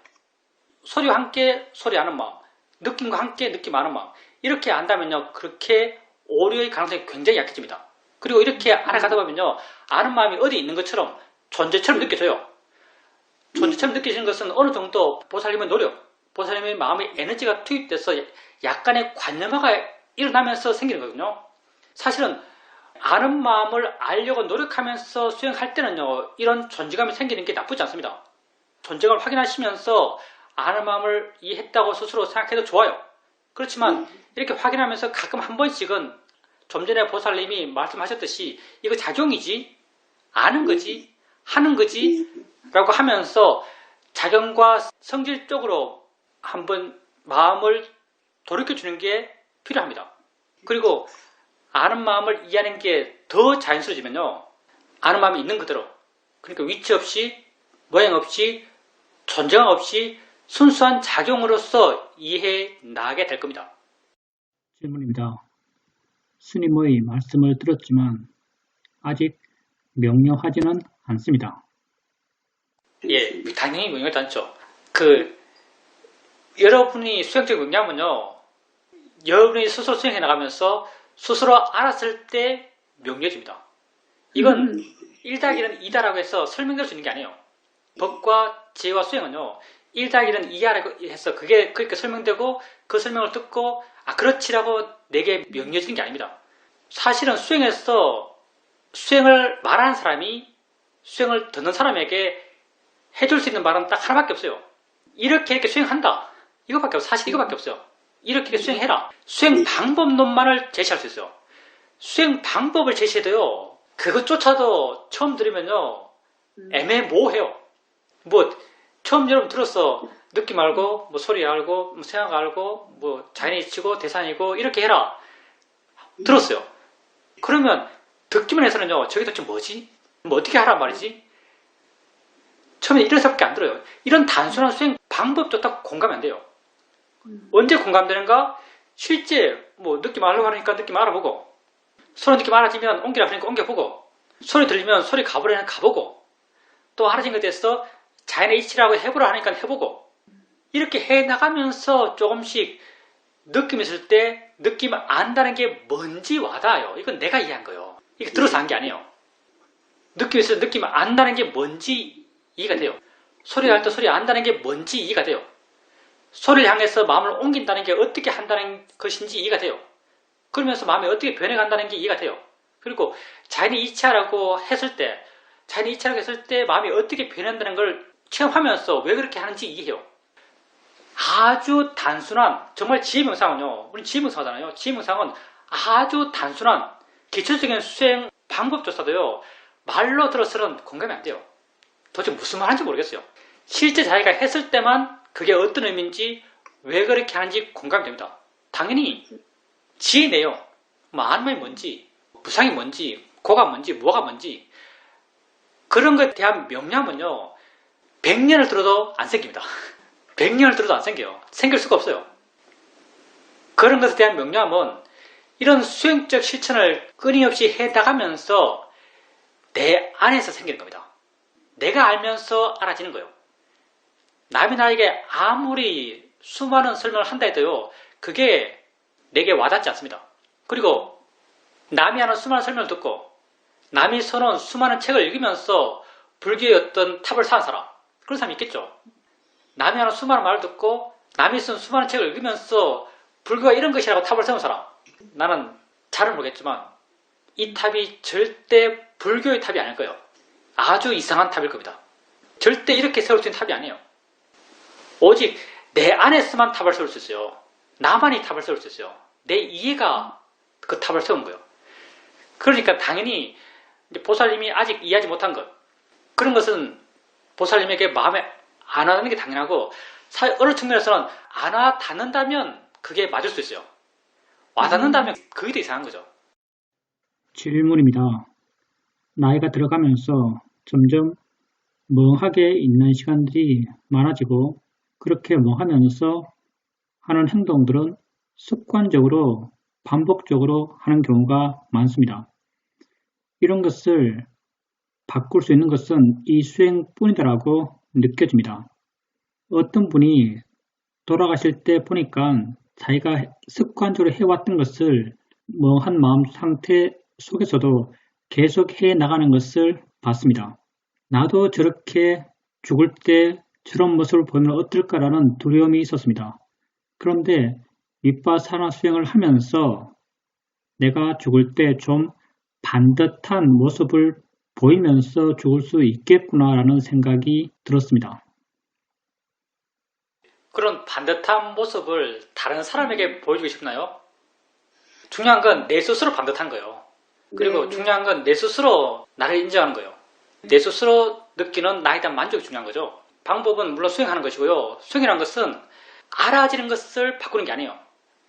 소리와 함께 소리 아는 마음, 느낌과 함께 느낌 아는 마음. 이렇게 안다면요, 그렇게 오류의 가능성이 굉장히 약해집니다. 그리고 이렇게 알아가다 보면요, 아는 마음이 어디 있는 것처럼 존재처럼 느껴져요. 존재처럼 느껴지는 것은 어느 정도 보살님의 노력, 보살님의 마음의 에너지가 투입돼서 약간의 관념화가 일어나면서 생기는 거거든요. 사실은 아는 마음을 알려고 노력하면서 수행할 때는요, 이런 존재감이 생기는 게 나쁘지 않습니다. 존재감을 확인하시면서 아는 마음을 이해했다고 스스로 생각해도 좋아요. 그렇지만 이렇게 확인하면서 가끔 한 번씩은 좀 전에 보살님이 말씀하셨듯이 이거 작용이지, 아는 거지, 하는 거지 라고 하면서 작용과 성질 쪽으로 한번 마음을 돌이켜주는 게 필요합니다. 그리고 아는 마음을 이해하는 게 더 자연스러워지면요, 아는 마음이 있는 그대로, 그러니까 위치 없이, 모양 없이, 존재감 없이 순수한 작용으로서 이해해 나가게 될 겁니다. 질문입니다. 스님의 말씀을 들었지만 아직 명료하지는 않습니다. 예, 당연히 명료하지 않죠. 여러분이 수행적 명료하면요, 여러분이 스스로 수행해 나가면서 스스로 알았을 때 명료해집니다. 이건 1-1은 2다라고 해서 설명될 수 있는 게 아니에요. 법과 지혜와 수행은요, 1-1은 2라고 해서 그게 그렇게 설명되고 그 설명을 듣고 그렇지라고 내게 명료해지는 게 아닙니다. 사실은 수행에서 수행을 말하는 사람이 수행을 듣는 사람에게 해줄 수 있는 말은 딱 하나밖에 없어요. 이렇게 수행한다. 이거밖에 없어요. 사실 이거밖에 없어요. 이렇게 수행해라. 수행 방법론만을 제시할 수 있어요. 수행 방법을 제시해도요, 그것조차도 처음 들으면요, 애매모호해요. 처음 여러분 들었어. 느낌 알고, 소리 알고, 생각 알고, 자연이치고, 대산이고, 이렇게 해라. 들었어요. 그러면, 듣기만 해서는요, 저게 도대체 뭐지? 어떻게 하란 말이지? 처음에 이런 생각밖에 안 들어요. 이런 단순한 수행 방법조차 공감이 안 돼요. 언제 공감되는가? 실제, 느낌 알려고 하니까 느낌 알아보고, 소리 느낌 알아지면 옮기라 그러니까 옮겨보고, 소리 들리면 소리 가보려니까 가보고, 또 알아진 것에 대해서 자연의 이치라고 해보라 하니까 해보고, 이렇게 해나가면서 조금씩 느낌 있을 때 느낌 안다는 게 뭔지 와닿아요. 이건 내가 이해한 거예요. 이거 들어서 한 게 아니에요. 느낌 있을 때 느낌 안다는 게 뭔지 이해가 돼요. 소리 할 때 소리 안다는 게 뭔지 이해가 돼요. 소리를 향해서 마음을 옮긴다는 게 어떻게 한다는 것인지 이해가 돼요. 그러면서 마음이 어떻게 변해간다는 게 이해가 돼요. 그리고 자연이 이치하라고 했을 때, 마음이 어떻게 변한다는 걸 체험하면서 왜 그렇게 하는지 이해해요. 아주 단순한, 정말 지혜명상은요, 우리 지혜명상하잖아요. 지혜명상은 아주 단순한 기초적인 수행 방법조차도요, 말로 들어서는 공감이 안 돼요. 도대체 무슨 말 하는지 모르겠어요. 실제 자기가 했을 때만 그게 어떤 의미인지, 왜 그렇게 하는지 공감이 됩니다. 당연히 지혜네요. 아는 말이 뭔지, 무상이 뭔지, 고가 뭔지, 뭐가 뭔지, 그런 것에 대한 명료함은요, 100년을 들어도 안 생깁니다. 100년을 들어도 안 생겨요. 생길 수가 없어요. 그런 것에 대한 명료함은 이런 수행적 실천을 끊임없이 해나가면서 내 안에서 생기는 겁니다. 내가 알면서 알아지는 거예요. 남이 나에게 아무리 수많은 설명을 한다 해도요, 그게 내게 와닿지 않습니다. 그리고 남이 하는 수많은 설명을 듣고, 남이 써놓은 수많은 책을 읽으면서 불교의 어떤 탑을 쌓은 사람, 그런 사람이 있겠죠. 남이 하는 수많은 말을 듣고, 남이 쓴 수많은 책을 읽으면서 불교가 이런 것이라고 탑을 세운 사람, 나는 잘은 모르겠지만 이 탑이 절대 불교의 탑이 아닐 거예요. 아주 이상한 탑일 겁니다. 절대 이렇게 세울 수 있는 탑이 아니에요. 오직 내 안에서만 탑을 세울 수 있어요. 나만이 탑을 세울 수 있어요. 내 이해가 그 탑을 세운 거예요. 그러니까 당연히 보살님이 아직 이해하지 못한 것, 그런 것은 보살님에게 마음에 안 와닿는 게 당연하고, 어느 측면에서는 안 와닿는다면 그게 맞을 수 있어요. 와닿는다면 그게 더 이상한 거죠. 질문입니다. 나이가 들어가면서 점점 멍하게 있는 시간들이 많아지고, 그렇게 멍하면서 하는 행동들은 습관적으로 반복적으로 하는 경우가 많습니다. 이런 것을 바꿀 수 있는 것은 이 수행뿐이다라고 느껴집니다. 어떤 분이 돌아가실 때 보니까 자기가 습관적으로 해왔던 것을 멍한 마음 상태 속에서도 계속 해 나가는 것을 봤습니다. 나도 저렇게 죽을 때 저런 모습을 보면 어떨까라는 두려움이 있었습니다. 그런데 윗바사나 수행을 하면서 내가 죽을 때 좀 반듯한 모습을 보이면서 죽을 수 있겠구나라는 생각이 들었습니다. 그런 반듯한 모습을 다른 사람에게 보여주고 싶나요? 중요한 건 내 스스로 반듯한 거예요. 그리고 중요한 건 내 스스로 나를 인정하는 거예요. 내 스스로 느끼는 나에 대한 만족이 중요한 거죠. 방법은 물론 수행하는 것이고요. 수행이라는 것은 알아지는 것을 바꾸는 게 아니에요.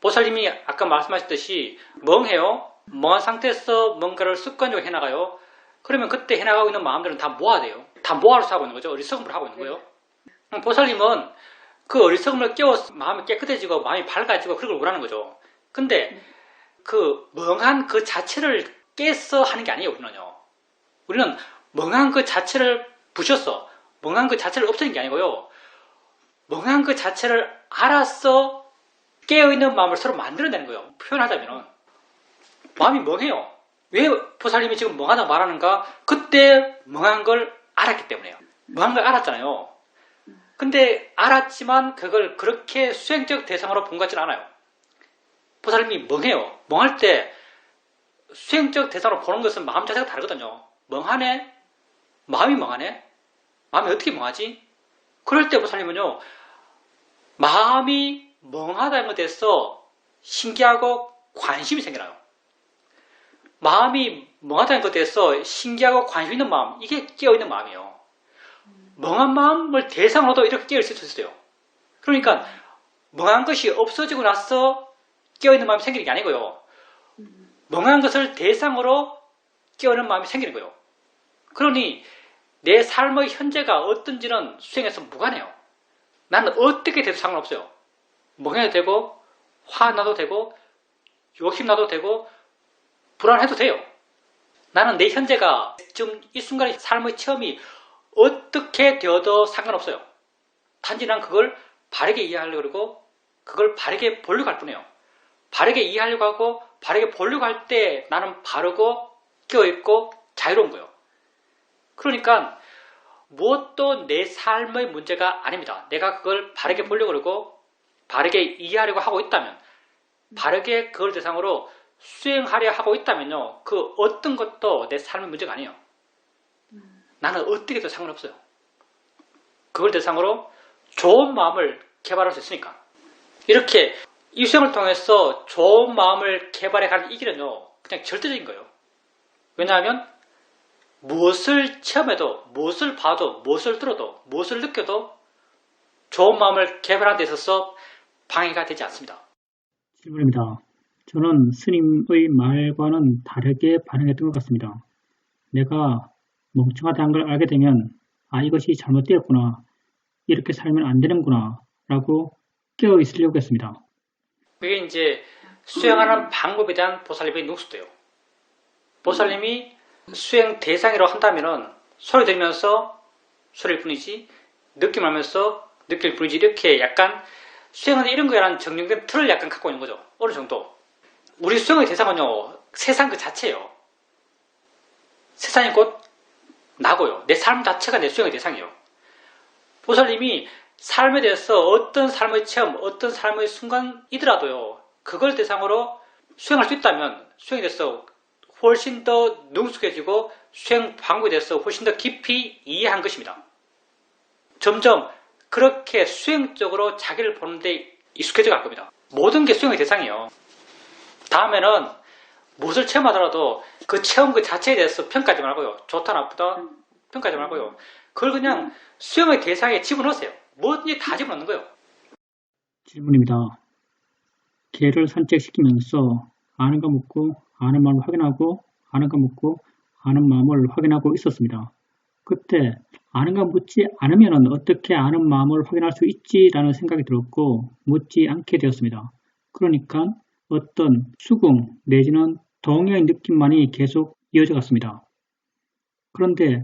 보살님이 아까 말씀하셨듯이 멍해요. 멍한 상태에서 뭔가를 습관적으로 해나가요. 그러면 그때 해나가고 있는 마음들은 다 모아야 돼요. 다 모아서 하고 있는 거죠. 어리석음을 하고 있는 거예요. 보살님은 그 어리석음을 깨워서 마음이 깨끗해지고 마음이 밝아지고 그런 걸 원하는 거죠. 근데 그 멍한 그 자체를 깨서 하는 게 아니에요. 우리는 멍한 그 자체를 부셔서 멍한 그 자체를 없애는 게 아니고요. 멍한 그 자체를 알아서 깨어있는 마음을 서로 만들어내는 거예요. 표현하자면 마음이 멍해요. 왜 보살님이 지금 멍하다고 말하는가? 그때 멍한 걸 알았기 때문에요. 멍한 걸 알았잖아요. 근데 알았지만 그걸 그렇게 수행적 대상으로 본 것 같지는 않아요. 보살님이 멍해요. 멍할 때 수행적 대상으로 보는 것은 마음 자체가 다르거든요. 멍하네? 마음이 멍하네? 마음이 어떻게 멍하지? 그럴 때 보살님은요, 마음이 멍하다는 것에 대해서 신기하고 관심이 생겨나요. 마음이 멍하다는 것에 대해서 신기하고 관심 있는 마음, 이게 깨어있는 마음이에요. 멍한 마음을 대상으로도 이렇게 깨어있을 수 있어요. 그러니까 멍한 것이 없어지고 나서 깨어있는 마음이 생기는 게 아니고요. 멍한 것을 대상으로 깨어있는 마음이 생기는 거예요. 그러니 내 삶의 현재가 어떤지는 수행에서 무관해요. 나는 어떻게 돼도 상관없어요. 멍해도 되고 화나도 되고 욕심나도 되고 불안해도 돼요. 나는 내 현재가 지금 이 순간의 삶의 체험이 어떻게 되어도 상관없어요. 단지 난 그걸 바르게 이해하려고 그러고 그걸 바르게 보려고 할 뿐이에요. 바르게 이해하려고 하고 바르게 보려고 할 때 나는 바르고 깨어있고 자유로운 거예요. 그러니까 무엇도 내 삶의 문제가 아닙니다. 내가 그걸 바르게 보려고 그러고 바르게 이해하려고 하고 있다면 바르게 그걸 대상으로 수행하려 하고 있다면요. 그 어떤 것도 내 삶의 문제가 아니에요. 나는 어떻게 해도 상관없어요. 그걸 대상으로 좋은 마음을 개발할 수 있으니까. 이렇게 이 수행을 통해서 좋은 마음을 개발해가는 이 길은요. 그냥 절대적인 거예요. 왜냐하면 무엇을 체험해도 무엇을 봐도 무엇을 들어도 무엇을 느껴도 좋은 마음을 개발하는 데 있어서 방해가 되지 않습니다. 질문입니다. 저는 스님의 말과는 다르게 반응했던 것 같습니다. 내가 멍청하다는 걸 알게 되면 이것이 잘못되었구나. 이렇게 살면 안 되는구나. 라고 깨어있으려고 했습니다. 그게 이제 수행하는 방법에 대한 보살님의 녹수도요. 보살님이 수행 대상이라고 한다면은 소리 들으면서 소리일 뿐이지 느낌 하면서 느낄 뿐이지 이렇게 약간 수행은 이런 거라는 정형된 틀을 약간 갖고 있는 거죠. 어느 정도. 우리 수행의 대상은요. 세상 그 자체예요. 세상이 곧 나고요. 내 삶 자체가 내 수행의 대상이에요. 보살님이 삶에 대해서 어떤 삶의 체험, 어떤 삶의 순간이더라도요. 그걸 대상으로 수행할 수 있다면 수행에 대해서 훨씬 더 능숙해지고 수행 방법에 대해서 훨씬 더 깊이 이해한 것입니다. 점점 그렇게 수행적으로 자기를 보는데 익숙해져 갈 겁니다. 모든 게 수행의 대상이에요. 다음에는 무엇을 체험하더라도 그 체험 그 자체에 대해서 평가하지 말고요. 좋다 나쁘다 평가하지 말고요. 그걸 그냥 수행의 대상에 집어넣으세요. 뭐든지 다 집어넣는 거예요. 질문입니다. 개를 산책시키면서 아는 거 묻고 아는 마음을 확인하고 아는 거 묻고 아는 마음을 확인하고 있었습니다. 그때 아는 거 묻지 않으면 어떻게 아는 마음을 확인할 수 있지라는 생각이 들었고 묻지 않게 되었습니다. 그러니까 어떤 수긍 내지는 동의의 느낌만이 계속 이어져 갔습니다. 그런데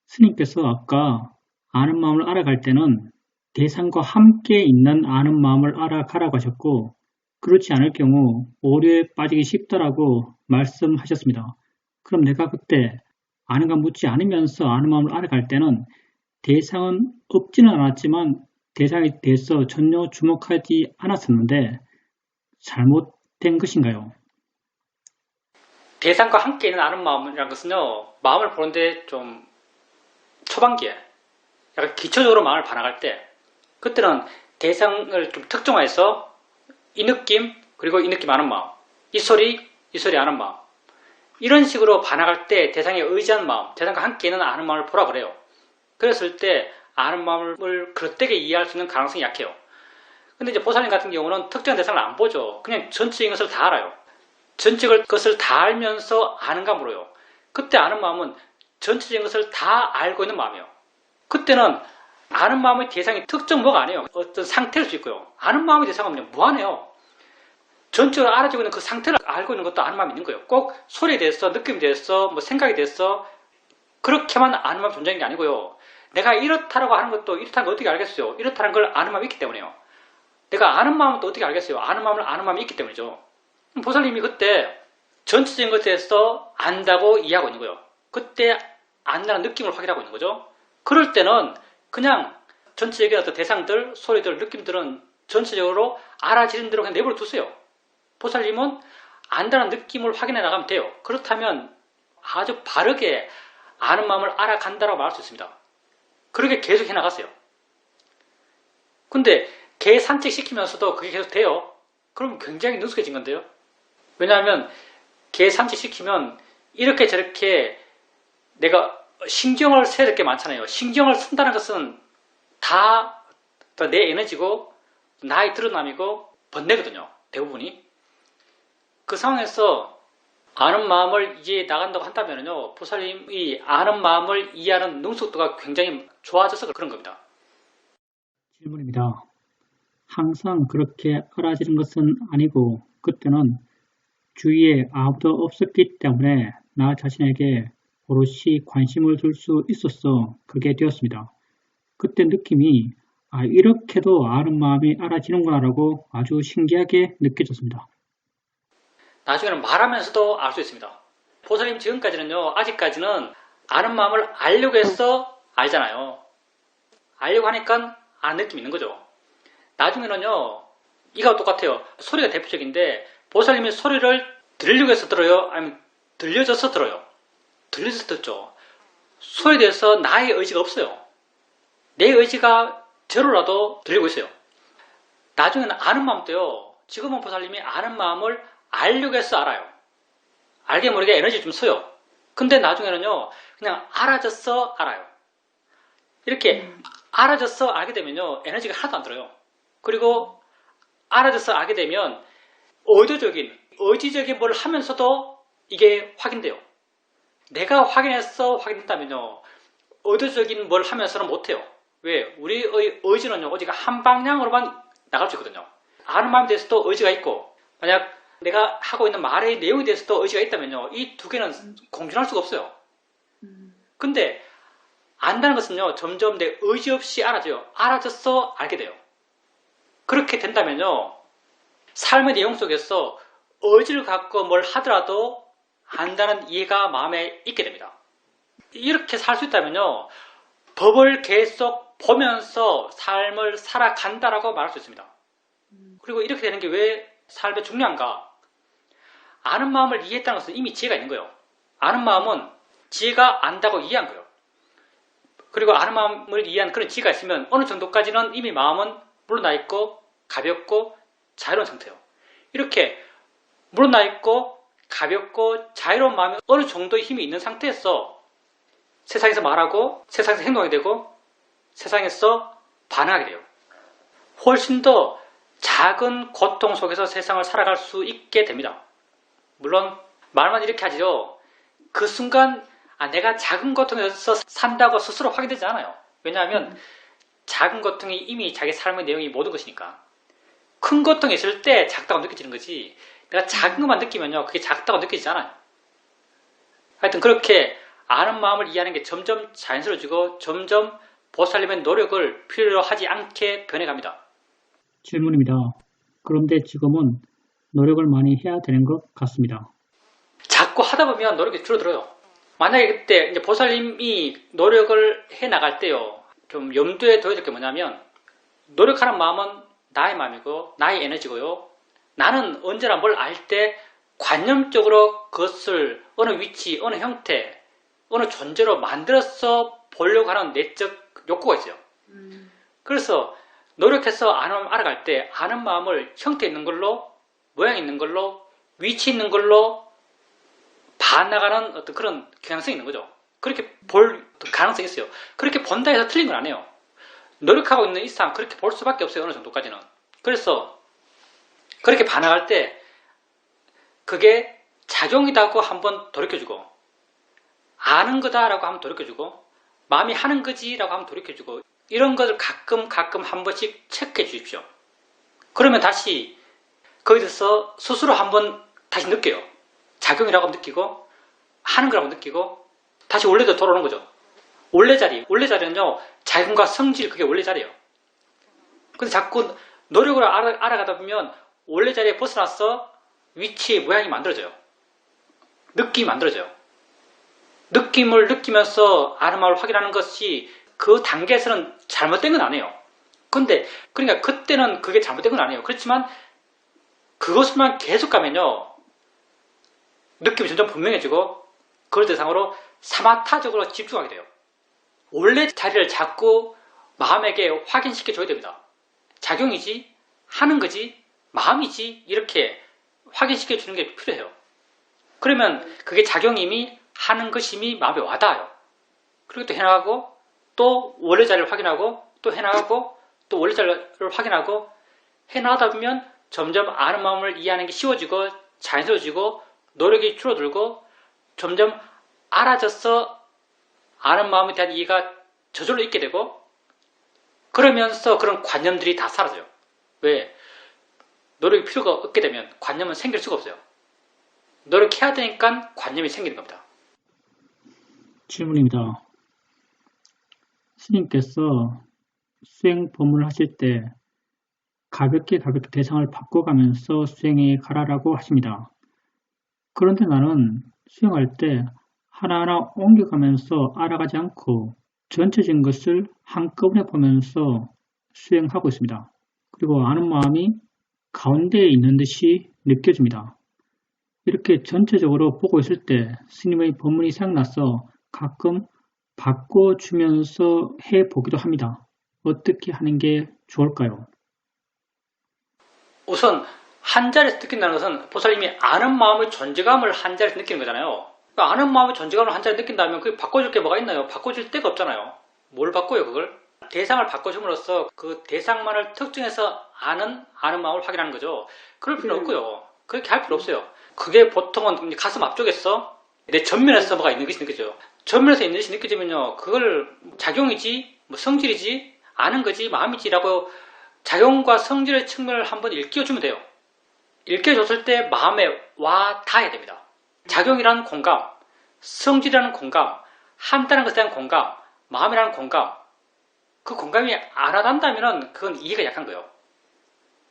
스님께서 아까 아는 마음을 알아갈 때는 대상과 함께 있는 아는 마음을 알아가라고 하셨고, 그렇지 않을 경우 오류에 빠지기 쉽다라고 말씀하셨습니다. 그럼 내가 그때 아는가 묻지 않으면서 아는 마음을 알아갈 때는 대상은 없지는 않았지만 대상에 대해서 전혀 주목하지 않았었는데 잘못된 것인가요? 대상과 함께 있는 아는 마음이라는 것은요, 마음을 보는데 좀 초반기에 약간 기초적으로 마음을 반항할 때, 그때는 대상을 좀 특정해서 이 느낌, 그리고 이 느낌 아는 마음, 이 소리 아는 마음, 이런 식으로 반항할 때 대상에 의지한 마음, 대상과 함께 있는 아는 마음을 보라 그래요. 그랬을 때 아는 마음을 그릇되게 이해할 수 있는 가능성이 약해요. 근데 이제 보살님 같은 경우는 특정한 대상을 안 보죠. 그냥 전체적인 것을 다 알아요. 전체적인 것을 다 알면서 아는가 물어요. 그때 아는 마음은 전체적인 것을 다 알고 있는 마음이에요. 그때는 아는 마음의 대상이 특정 뭐가 아니에요. 어떤 상태일 수 있고요. 아는 마음의 대상은 그냥 무한해요. 전체적으로 알아지고 있는 그 상태를 알고 있는 것도 아는 마음이 있는 거예요. 꼭 소리에 대해서, 느낌에 대해서, 뭐 생각에 대해서 그렇게만 아는 마음이 존재하는 게 아니고요. 내가 이렇다라고 하는 것도 이렇다는 걸 어떻게 알겠어요? 이렇다는 걸 아는 마음이 있기 때문에요. 내가 아는 마음은 또 어떻게 알겠어요? 아는 마음을 아는 마음이 있기 때문이죠. 보살님이 그때 전체적인 것에 대해서 안다고 이해하고 있는 거예요. 그때 안다는 느낌을 확인하고 있는 거죠. 그럴 때는 그냥 전체적인 어떤 대상들, 소리들, 느낌들은 전체적으로 알아지는 대로 그냥 내버려 두세요. 보살님은 안다는 느낌을 확인해 나가면 돼요. 그렇다면 아주 바르게 아는 마음을 알아간다고 말할 수 있습니다. 그렇게 계속 해나가세요. 근데 개 산책시키면서도 그게 계속 돼요. 그럼 굉장히 능숙해진 건데요. 왜냐하면 개 산책시키면 이렇게 저렇게 내가 신경을 써야 될 게 많잖아요. 신경을 쓴다는 것은 다 내 에너지고 나의 드러남이고 번뇌거든요. 대부분이. 그 상황에서 아는 마음을 이해 나간다고 한다면요, 보살님이 아는 마음을 이해하는 능숙도가 굉장히 좋아져서 그런 겁니다. 질문입니다. 항상 그렇게 알아지는 것은 아니고 그때는 주위에 아무도 없었기 때문에 나 자신에게 오롯이 관심을 둘 수 있어서 그렇게 되었습니다. 그때 느낌이 이렇게도 아는 마음이 알아지는구나 라고 아주 신기하게 느껴졌습니다. 나중에는 말하면서도 알 수 있습니다. 보살님 지금까지는요, 아직까지는 아는 마음을 알려고 해서 알잖아요. 알려고 하니까 아는 느낌이 있는 거죠. 나중에는요, 이거와 똑같아요. 소리가 대표적인데 보살님이 소리를 들으려고 해서 들어요? 아니면 들려져서 들어요? 들려져서 듣죠. 소리에 대해서 나의 의지가 없어요. 내 의지가 제로라도 들리고 있어요. 나중에는 아는 마음도요, 지금은 보살님이 아는 마음을 알려고 해서 알아요. 알게 모르게 에너지 좀 써요. 근데 나중에는요, 그냥 알아져서 알아요. 이렇게 알아져서 알게 되면요, 에너지가 하나도 안 들어요. 그리고 알아져서 알게 되면 의지적인 뭘 하면서도 이게 확인돼요. 내가 확인해서 확인했다면요, 의도적인 뭘 하면서는 못해요. 왜? 우리의 의지는요, 오직 한 방향으로만 나갈 수 있거든요. 아는 마음에 대해서도 의지가 있고, 만약 내가 하고 있는 말의 내용에 대해서도 의지가 있다면요, 이 두 개는 공존할 수가 없어요. 근데 안다는 것은요, 점점 내 의지 없이 알아져요. 알아져서 알게 돼요. 그렇게 된다면요, 삶의 내용 속에서 의지를 갖고 뭘 하더라도 안다는 이해가 마음에 있게 됩니다. 이렇게 살 수 있다면요, 법을 계속 보면서 삶을 살아간다라고 말할 수 있습니다. 그리고 이렇게 되는 게 왜 삶에 중요한가? 아는 마음을 이해했다는 것은 이미 지혜가 있는 거예요. 아는 마음은 지혜가 안다고 이해한 거예요. 그리고 아는 마음을 이해한 그런 지혜가 있으면 어느 정도까지는 이미 마음은 물러나 있고 가볍고 자유로운 상태예요. 이렇게 물러나 있고 가볍고 자유로운 마음이 어느 정도의 힘이 있는 상태에서 세상에서 말하고 세상에서 행동하게 되고 세상에서 반응하게 돼요. 훨씬 더 작은 고통 속에서 세상을 살아갈 수 있게 됩니다. 물론 말만 이렇게 하죠. 그 순간 내가 작은 고통에서 산다고 스스로 확인되지 않아요. 왜냐하면 작은 고통이 이미 자기 삶의 내용이 모든 것이니까. 큰 고통이 있을 때 작다고 느껴지는 거지, 내가 작은 것만 느끼면요, 그게 작다고 느껴지지 않아요. 하여튼 그렇게 아는 마음을 이해하는 게 점점 자연스러워지고 점점 보살님의 노력을 필요로 하지 않게 변해갑니다. 질문입니다. 그런데 지금은 노력을 많이 해야 되는 것 같습니다. 자꾸 하다 보면 노력이 줄어들어요. 만약에 그때 이제 보살님이 노력을 해 나갈 때요, 좀 염두에 둬야 될 게 뭐냐면, 노력하는 마음은 나의 마음이고 나의 에너지고요. 나는 언제나 뭘 알 때 관념적으로 그것을 어느 위치, 어느 형태, 어느 존재로 만들어서 보려고 하는 내적 욕구가 있어요. 그래서 노력해서 알아갈 때 아는 마음을 형태 있는 걸로, 모양 있는 걸로, 위치 있는 걸로 반나가는 어떤 그런 경향성이 있는 거죠. 그렇게 볼 가능성이 있어요. 그렇게 본다 해서 틀린 건 아니에요. 노력하고 있는 이상 그렇게 볼 수밖에 없어요. 어느 정도까지는. 그래서 그렇게 반응할 때 그게 작용이다고 한번 돌이켜주고, 아는 거다라고 한번 돌이켜주고, 마음이 하는 거지라고 한번 돌이켜주고, 이런 것을 가끔 한 번씩 체크해 주십시오. 그러면 다시 거기서 스스로 한번 다시 느껴요. 작용이라고 느끼고 하는 거라고 느끼고 다시 원래대로 돌아오는 거죠. 원래 자리는요, 작용과 성질, 그게 원래 자리예요. 근데 자꾸 노력을 알아가다 보면 원래 자리에 벗어나서 위치의 모양이 만들어져요. 느낌이 만들어져요. 느낌을 느끼면서 아는 마음을 확인하는 것이 그 단계에서는 잘못된 건 아니에요. 그러니까 그때는 그게 잘못된 건 아니에요. 그렇지만 그것만 계속 가면요, 느낌이 점점 분명해지고 그걸 대상으로 사마타적으로 집중하게 돼요. 원래 자리를 자꾸 마음에게 확인시켜 줘야 됩니다. 작용이지, 하는 거지, 마음이지, 이렇게 확인시켜 주는 게 필요해요. 그러면 그게 작용임이, 하는 것임이 마음에 와닿아요. 그리고 또 해나가고, 또 원래 자리를 확인하고, 또 해나가고, 또 원래 자리를 확인하고, 해나가다 보면 점점 아는 마음을 이해하는 게 쉬워지고, 자연스러워지고, 노력이 줄어들고, 점점 알아져서 아는 마음에 대한 이해가 저절로 있게 되고, 그러면서 그런 관념들이 다 사라져요. 왜? 노력이 필요가 없게 되면 관념은 생길 수가 없어요. 노력해야 되니까 관념이 생기는 겁니다. 질문입니다. 스님께서 수행 법문을 하실 때 가볍게 대상을 바꿔가면서 수행에 가라라고 하십니다. 그런데 나는 수행할 때 하나하나 옮겨가면서 알아가지 않고 전체적인 것을 한꺼번에 보면서 수행하고 있습니다. 그리고 아는 마음이 가운데에 있는 듯이 느껴집니다. 이렇게 전체적으로 보고 있을 때 스님의 법문이 생각나서 가끔 바꿔주면서 해보기도 합니다. 어떻게 하는 게 좋을까요? 우선 한 자리에서 느낀다는 것은 보살님이 아는 마음의 존재감을 한 자리에서 느끼는 거잖아요. 그러니까 아는 마음의 존재감을 한 자리에서 느낀다면 그게 바꿔줄 게 뭐가 있나요? 바꿔줄 데가 없잖아요. 뭘 바꿔요, 그걸? 대상을 바꿔줌으로써 그 대상만을 특정해서 아는 마음을 확인하는 거죠. 그럴 필요는 없고요. 그렇게 할 필요 없어요. 그게 보통은 가슴 앞쪽에서 내 전면에서 뭐가 있는 것이 느껴져요. 전면에서 있는 것이 느껴지면요, 그걸 작용이지, 뭐 성질이지, 아는 거지, 마음이지라고 작용과 성질의 측면을 한번 일깨워주면 돼요. 일깨워줬을 때 마음에 와 닿아야 됩니다. 작용이라는 공감, 성질이라는 공감, 한다는 것에 대한 공감, 마음이라는 공감, 그 공감이 안 와닿는다면 그건 이해가 약한 거예요.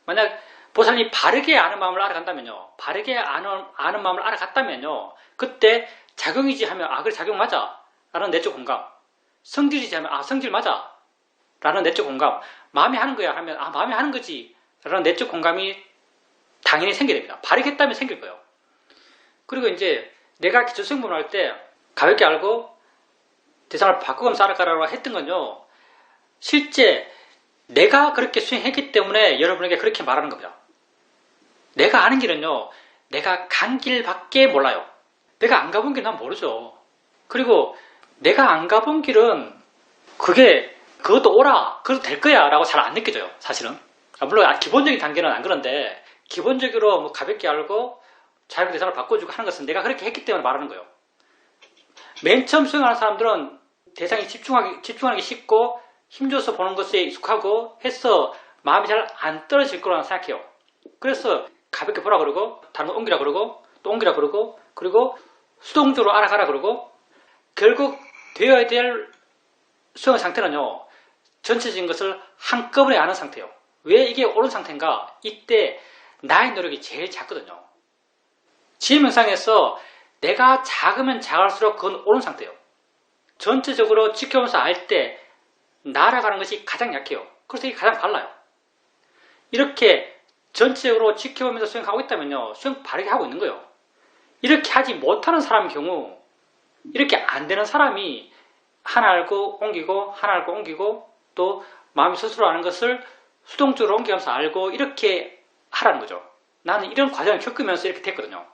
만약 보살님이 바르게 아는 마음을 알아간다면요, 바르게 아는 마음을 알아갔다면요, 그때 작용이지 하면 그래, 작용 맞아 라는 내적 공감, 성질이지 하면 성질 맞아 라는 내적 공감, 마음이 하는 거야 하면 마음이 하는 거지 라는 내적 공감이 당연히 생기게 됩니다. 바르게 했다면 생길 거예요. 그리고 이제 내가 기초수행법을 할 때 가볍게 알고 대상을 바꾸면서 알아가라고 했던 건요, 실제 내가 그렇게 수행했기 때문에 여러분에게 그렇게 말하는 겁니다. 내가 아는 길은요, 내가 간 길밖에 몰라요. 내가 안 가본 길은 난 모르죠. 그리고 내가 안 가본 길은 그것도 오라, 그것도 될 거야 라고 잘 안 느껴져요, 사실은. 물론 기본적인 단계는 안 그런데 기본적으로 뭐 가볍게 알고 자유의 대상을 바꿔주고 하는 것은 내가 그렇게 했기 때문에 말하는 거예요. 맨 처음 수행하는 사람들은 대상이 집중하기 쉽고 힘줘서 보는 것에 익숙하고 해서 마음이 잘 안 떨어질 거라고 생각해요. 그래서 가볍게 보라 그러고 다른 거 옮기라 그러고 또 옮기라 그러고 그리고 수동적으로 알아가라 그러고 결국 되어야 될 수행의 상태는요. 전체적인 것을 한꺼번에 아는 상태예요. 왜 이게 옳은 상태인가? 이때 나의 노력이 제일 작거든요. 지혜명상에서 내가 작으면 작을수록 그건 옳은 상태예요. 전체적으로 지켜보면서 알 때 날아가는 것이 가장 약해요. 그래서 이게 가장 빨라요. 이렇게 전체적으로 지켜보면서 수행하고 있다면요. 수행 바르게 하고 있는 거예요. 이렇게 하지 못하는 사람의 경우 이렇게 안 되는 사람이 하나 알고 옮기고 하나 알고 옮기고 또 마음이 스스로 아는 것을 수동적으로 옮겨가면서 알고 이렇게 하라는 거죠. 나는 이런 과정을 겪으면서 이렇게 됐거든요.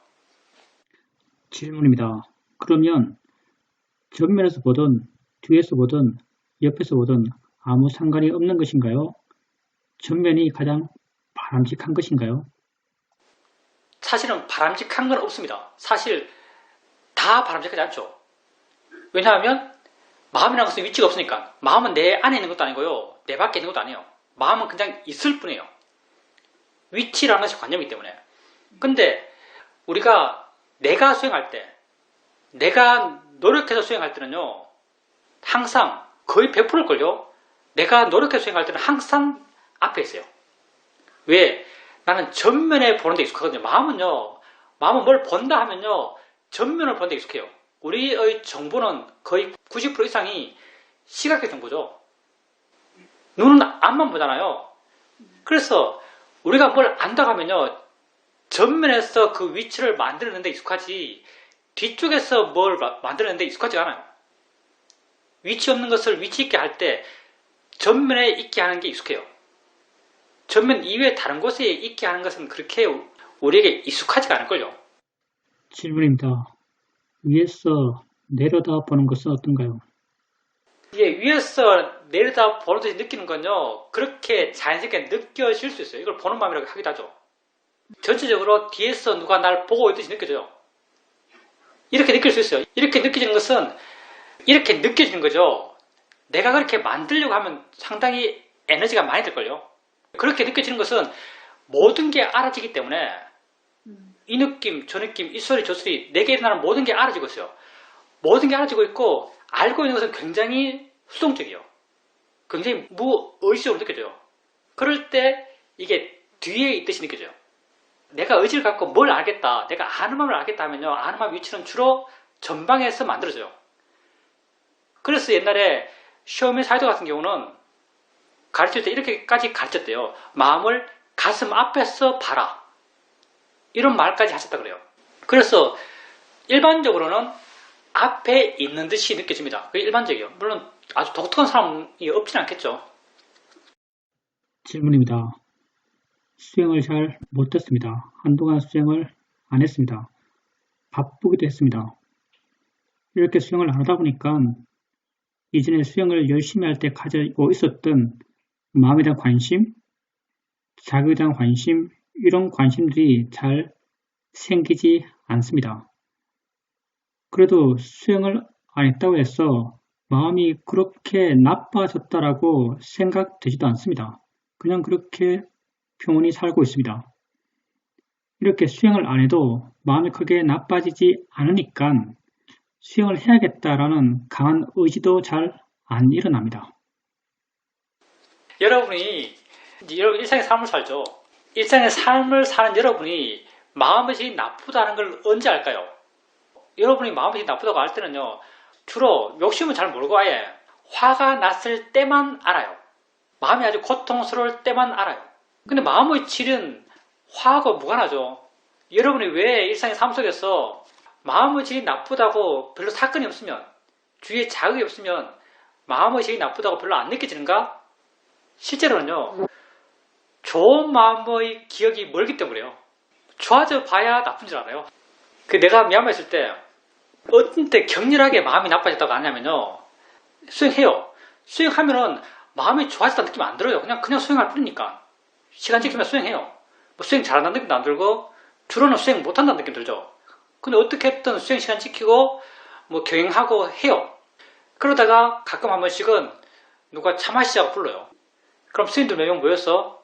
질문입니다. 그러면 정면에서 보든 뒤에서 보든 옆에서 보든 아무 상관이 없는 것인가요? 정면이 가장 바람직한 것인가요? 사실은 바람직한 건 없습니다. 사실 다 바람직하지 않죠. 왜냐하면 마음이라는 것은 위치가 없으니까. 마음은 내 안에 있는 것도 아니고요. 내 밖에 있는 것도 아니에요. 마음은 그냥 있을 뿐이에요. 위치라는 것이 관념이기 때문에. 근데 우리가 내가 수행할 때, 내가 노력해서 수행할 때는요. 항상 거의 100%일걸요. 내가 노력해서 수행할 때는 항상 앞에 있어요. 왜? 나는 전면에 보는 데 익숙하거든요. 마음은 뭘 본다 하면요. 전면을 보는 데 익숙해요. 우리의 정보는 거의 90% 이상이 시각의 정보죠. 눈은 앞만 보잖아요. 그래서 우리가 뭘 안다고 하면요. 전면에서 그 위치를 만드는 데 익숙하지 뒤쪽에서 뭘 만드는 데 익숙하지 않아요. 위치 없는 것을 위치 있게 할 때 전면에 있게 하는 게 익숙해요. 전면 이외에 다른 곳에 있게 하는 것은 그렇게 우리에게 익숙하지가 않을걸요. 질문입니다. 위에서 내려다 보는 것은 어떤가요? 이게 위에서 내려다 보는 듯이 느끼는 건요. 그렇게 자연스럽게 느껴질 수 있어요. 이걸 보는 마음이라고 하기도 하죠. 전체적으로 뒤에서 누가 날 보고 있듯이 느껴져요. 이렇게 느낄 수 있어요. 이렇게 느껴지는 것은 이렇게 느껴지는 거죠. 내가 그렇게 만들려고 하면 상당히 에너지가 많이 들걸요. 그렇게 느껴지는 것은 모든 게 알아지기 때문에 이 느낌, 저 느낌, 이 소리, 저 소리 내게 일어나는 모든 게 알아지고 있어요. 모든 게 알아지고 있고 알고 있는 것은 굉장히 수동적이에요. 굉장히 무의식적으로 느껴져요. 그럴 때 이게 뒤에 있듯이 느껴져요. 내가 의지를 갖고 뭘 알겠다, 내가 아는 마음을 알겠다 하면요. 아는 마음 위치는 주로 전방에서 만들어져요. 그래서 옛날에 샤오미 사이도 같은 경우는 가르칠 때 이렇게까지 가르쳤대요. 마음을 가슴 앞에서 봐라. 이런 말까지 하셨다 그래요. 그래서 일반적으로는 앞에 있는 듯이 느껴집니다. 그게 일반적이에요. 물론 아주 독특한 사람이 없지는 않겠죠. 질문입니다. 수행을 잘 못했습니다. 한동안 수행을 안 했습니다. 바쁘기도 했습니다. 이렇게 수행을 안 하다 보니까 이전에 수행을 열심히 할 때 가지고 있었던 마음에 대한 관심, 자기에 대한 관심, 이런 관심들이 잘 생기지 않습니다. 그래도 수행을 안 했다고 해서 마음이 그렇게 나빠졌다라고 생각되지도 않습니다. 그냥 그렇게 평온히 살고 있습니다. 이렇게 수행을 안 해도 마음이 크게 나빠지지 않으니까 수행을 해야겠다라는 강한 의지도 잘 안 일어납니다. 여러분이 일상의 삶을 살죠. 일상의 삶을 사는 여러분이 마음이 나쁘다는 걸 언제 알까요? 여러분이 마음이 나쁘다고 할 때는요. 주로 욕심은 잘 모르고 아예 화가 났을 때만 알아요. 마음이 아주 고통스러울 때만 알아요. 근데 마음의 질은 화하고 무관하죠. 여러분이 왜 일상의 삶 속에서 마음의 질이 나쁘다고 별로 사건이 없으면 주위에 자극이 없으면 마음의 질이 나쁘다고 별로 안 느껴지는가? 실제로는요. 좋은 마음의 기억이 멀기 때문에요. 좋아져 봐야 나쁜 줄 알아요. 내가 미얀마에 있을 때 어떤 때 격렬하게 마음이 나빠졌다고 하냐면요. 수행해요. 수행하면은 마음이 좋아졌다는 느낌 안 들어요. 그냥 수행할 뿐이니까. 시간 지키면 수행해요. 뭐 수행 잘한다는 느낌도 안 들고 주로는 수행 못한다는 느낌 들죠. 근데 어떻게든 수행 시간 지키고 뭐 경행하고 해요. 그러다가 가끔 한 번씩은 누가 차 마시자고 불러요. 그럼 스님들 몇 명 모여서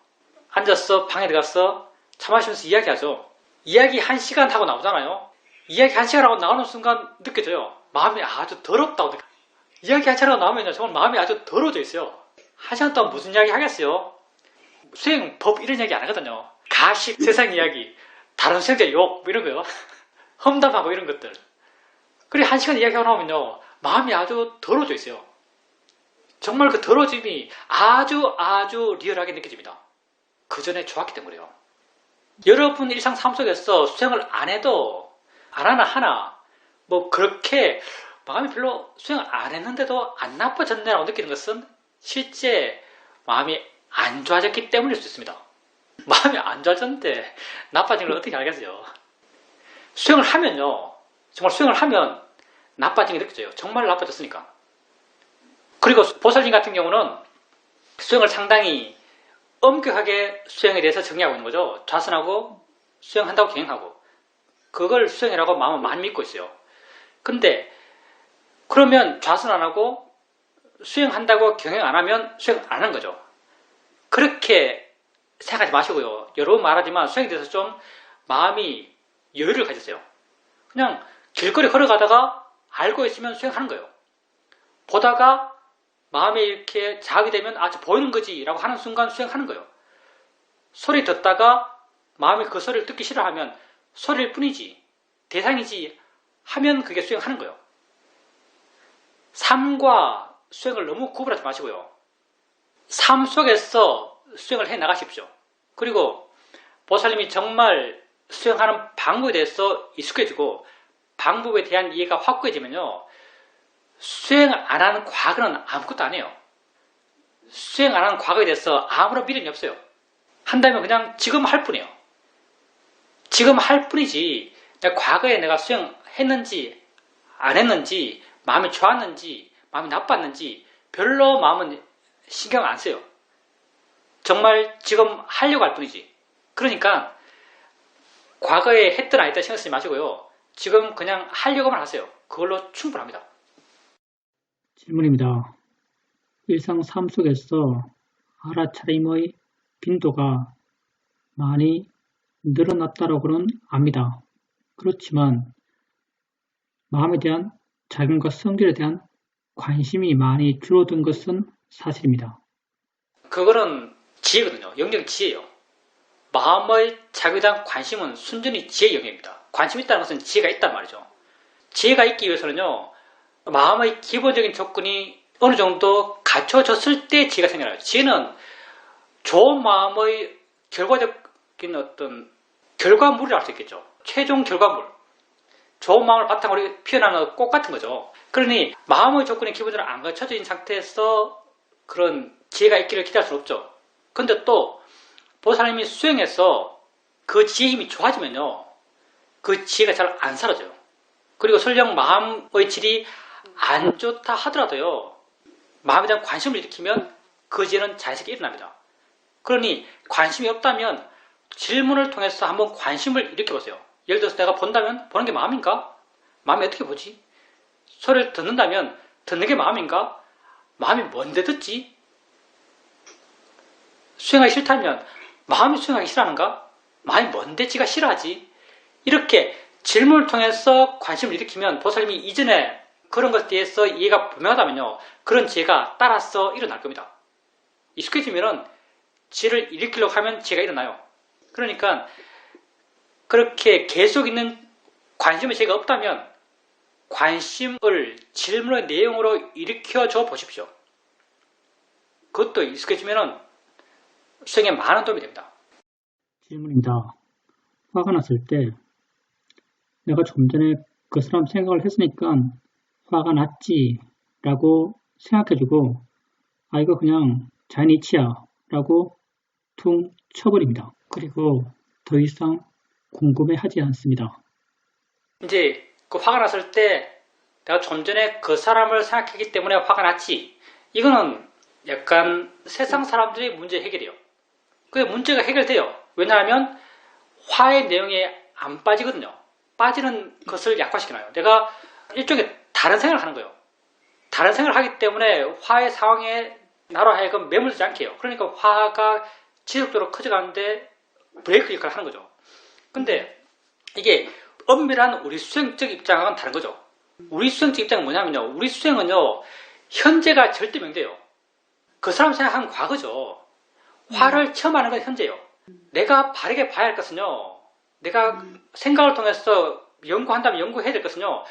앉았어, 방에 들어갔어, 차 마시면서 이야기하죠. 이야기 1시간 하고 나오잖아요. 이야기 한 시간 하고 나오는 순간 느껴져요. 마음이 아주 더럽다고 느껴요. 이야기 한 시간 하고 나오면 정말 마음이 아주 더러워져 있어요. 한 시간 동안 무슨 이야기 하겠어요? 수행, 법 이런 이야기 안 하거든요. 가식, 세상 이야기, 다른 수행자 욕, 뭐 이런 거요. 험담하고 이런 것들. 그리고 한 시간 이야기하고 나오면요. 마음이 아주 더러워져 있어요. 정말 그 더러워짐이 아주 리얼하게 느껴집니다. 그 전에 좋았기 때문에요. 여러분 일상 삶 속에서 수행을 안 해도 안 하나 뭐 그렇게 마음이 별로 수행을 안 했는데도 안 나빠졌네라고 느끼는 것은 실제 마음이 안 좋아졌기 때문일 수 있습니다. 마음이 안 좋아졌는데 나빠진 걸 어떻게 알겠어요? 수행을 하면요. 정말 수행을 하면 나빠진 게 느껴져요. 정말 나빠졌으니까. 그리고 보살님 같은 경우는 수행을 상당히 엄격하게 수행에 대해서 정의하고 있는 거죠. 좌선하고 수행한다고 경영하고 그걸 수행이라고 마음을 많이 믿고 있어요. 근데 그러면 좌선 안 하고 수행한다고 경영 안 하면 수행 안 하는 거죠. 그렇게 생각하지 마시고요. 여러 번 말하지만 수행에 대해서 좀 마음이 여유를 가졌어요. 그냥 길거리 걸어가다가 알고 있으면 수행하는 거예요. 보다가 마음에 이렇게 자극이 되면 아, 저 보이는 거지 라고 하는 순간 수행하는 거예요. 소리 듣다가 마음이 그 소리를 듣기 싫어하면 소리일 뿐이지 대상이지 하면 그게 수행하는 거예요. 삶과 수행을 너무 구분하지 마시고요. 삶 속에서 수행을 해 나가십시오. 그리고 보살님이 정말 수행하는 방법에 대해서 익숙해지고 방법에 대한 이해가 확고해지면요. 수행 안 하는 과거는 아무것도 안 해요. 수행 안 하는 과거에 대해서 아무런 미련이 없어요. 한다면 그냥 지금 할 뿐이에요. 지금 할 뿐이지 과거에 내가 수행했는지 안 했는지 마음이 좋았는지 마음이 나빴는지 별로 마음은 신경 안 써요. 정말 지금 하려고 할 뿐이지. 그러니까 과거에 했든 안 했든 신경 쓰지 마시고요. 지금 그냥 하려고만 하세요. 그걸로 충분합니다. 질문입니다. 일상 삶 속에서 알아차림의 빈도가 많이 늘어났다고는 압니다. 그렇지만 마음에 대한 자금과 성질에 대한 관심이 많이 줄어든 것은 사실입니다. 그거는 지혜거든요. 영역 지혜예요. 마음의 자극에 대한 관심은 순전히 지혜의 영역입니다. 관심이 있다는 것은 지혜가 있단 말이죠. 지혜가 있기 위해서는요. 마음의 기본적인 조건이 어느 정도 갖춰졌을 때 지혜가 생겨나요. 지혜는 좋은 마음의 결과적인 어떤 결과물이라 할 수 있겠죠. 최종 결과물. 좋은 마음을 바탕으로 피어나는 꽃 같은 거죠. 그러니 마음의 조건이 기본적으로 안 갖춰져 있는 상태에서 그런 지혜가 있기를 기대할 수는 없죠. 근데 또 보살님이 수행해서 그 지혜 힘이 좋아지면요. 그 지혜가 잘 안 사라져요. 그리고 설령 마음의 질이 안 좋다 하더라도요. 마음에 대한 관심을 일으키면 그 지혜는 자연스럽게 일어납니다. 그러니 관심이 없다면 질문을 통해서 한번 관심을 일으켜보세요. 예를 들어서 내가 본다면 보는 게 마음인가? 마음이 어떻게 보지? 소리를 듣는다면 듣는 게 마음인가? 마음이 뭔데 듣지? 수행하기 싫다면 마음이 수행하기 싫어하는가? 마음이 뭔데 지가 싫어하지? 이렇게 질문을 통해서 관심을 일으키면 보살님이 이전에 그런 것에 대해서 이해가 분명하다면요. 그런 지혜가 따라서 일어날 겁니다. 익숙해지면은 지혜를 일으키려고 하면 지혜가 일어나요. 그러니까 그렇게 계속 있는 관심의 지혜가 없다면 관심을 질문의 내용으로 일으켜줘 보십시오. 그것도 익숙해지면은 수행에 많은 도움이 됩니다. 질문입니다. 화가 났을 때 내가 좀 전에 그 사람 생각을 했으니까 화가 났지 라고 생각해주고 아 이거 그냥 자연 이치야 라고 퉁 쳐버립니다. 그리고 더 이상 궁금해하지 않습니다. 이제 그 화가 났을 때 내가 좀 전에 그 사람을 생각했기 때문에 화가 났지. 이거는 약간 세상 사람들의 문제 해결이에요. 그 문제가 해결돼요. 왜냐하면 화의 내용에 안 빠지거든요. 빠지는 것을 약화시켜놔요. 내가 일종의 다른 생각을 하는 거예요. 다른 생각을 하기 때문에 화의 상황에 나로 하여금 매몰되지 않게 해요. 그러니까 화가 지속적으로 커져가는데 브레이크 역할을 하는 거죠. 근데 이게 엄밀한 우리 수행적 입장과는 다른 거죠. 우리 수행적 입장은 뭐냐면요. 우리 수행은요. 현재가 절대 명돼요. 그 사람 생각한 과거죠. 화를 체험하는 건 현재예요. 내가 바르게 봐야 할 것은요. 내가 생각을 통해서 연구한다면 연구해야 될 것은요.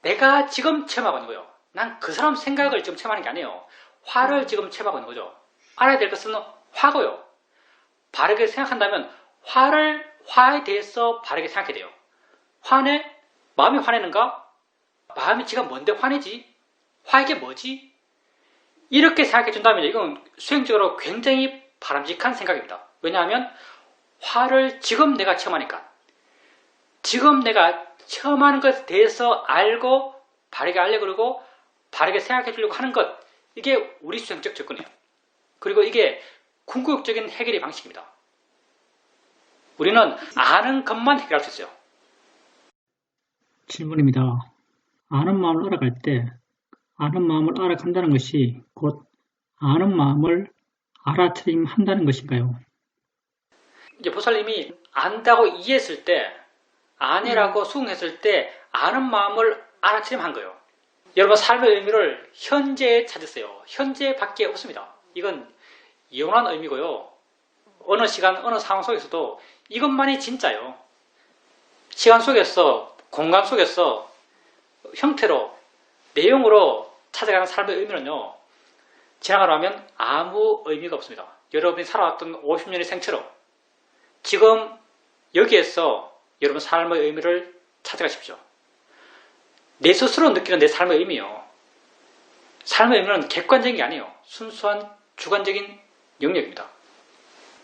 내가 지금 체험하고 있는 거예요. 난 그 사람 생각을 지금 체험하는 게 아니에요. 화를 지금 체험하고 있는 거죠. 알아야 될 것은 화고요. 바르게 생각한다면 화에 대해서 바르게 생각해야 돼요. 마음이 화내는가? 마음이 지금 뭔데 화내지? 이게 뭐지? 이렇게 생각해 준다면 이건 수행적으로 굉장히 바람직한 생각입니다. 왜냐하면 화를 지금 내가 체험하니까 지금 내가 체험하는 것에 대해서 알고 바르게 알려고 그러고 바르게 생각해 주려고 하는 것, 이게 우리 수행적 접근이에요. 그리고 이게 궁극적인 해결의 방식입니다. 우리는 아는 것만 해결할 수 있어요. 질문입니다. 아는 마음을 알아갈 때 아는 마음을 알아간다는 것이 곧 아는 마음을 알아차림한다는 것인가요? 이제 보살님이 안다고 이해했을 때, 아니라고 수긍했을 때 아는 마음을 알아차림한 거예요. 여러분 삶의 의미를 현재에 찾으세요. 현재밖에 없습니다. 이건 영원한 의미고요. 어느 시간, 어느 상황 속에서도 이것만이 진짜예요. 시간 속에서, 공간 속에서 형태로, 내용으로 찾아가는 삶의 의미는요. 지나가려 하면 아무 의미가 없습니다. 여러분이 살아왔던 50년의 생처럼 지금 여기에서 여러분 삶의 의미를 찾아가십시오. 내 스스로 느끼는 내 삶의 의미요. 삶의 의미는 객관적인 게 아니에요. 순수한 주관적인 영역입니다.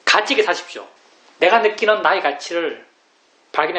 가치 있게 사십시오. 내가 느끼는 나의 가치를 발견해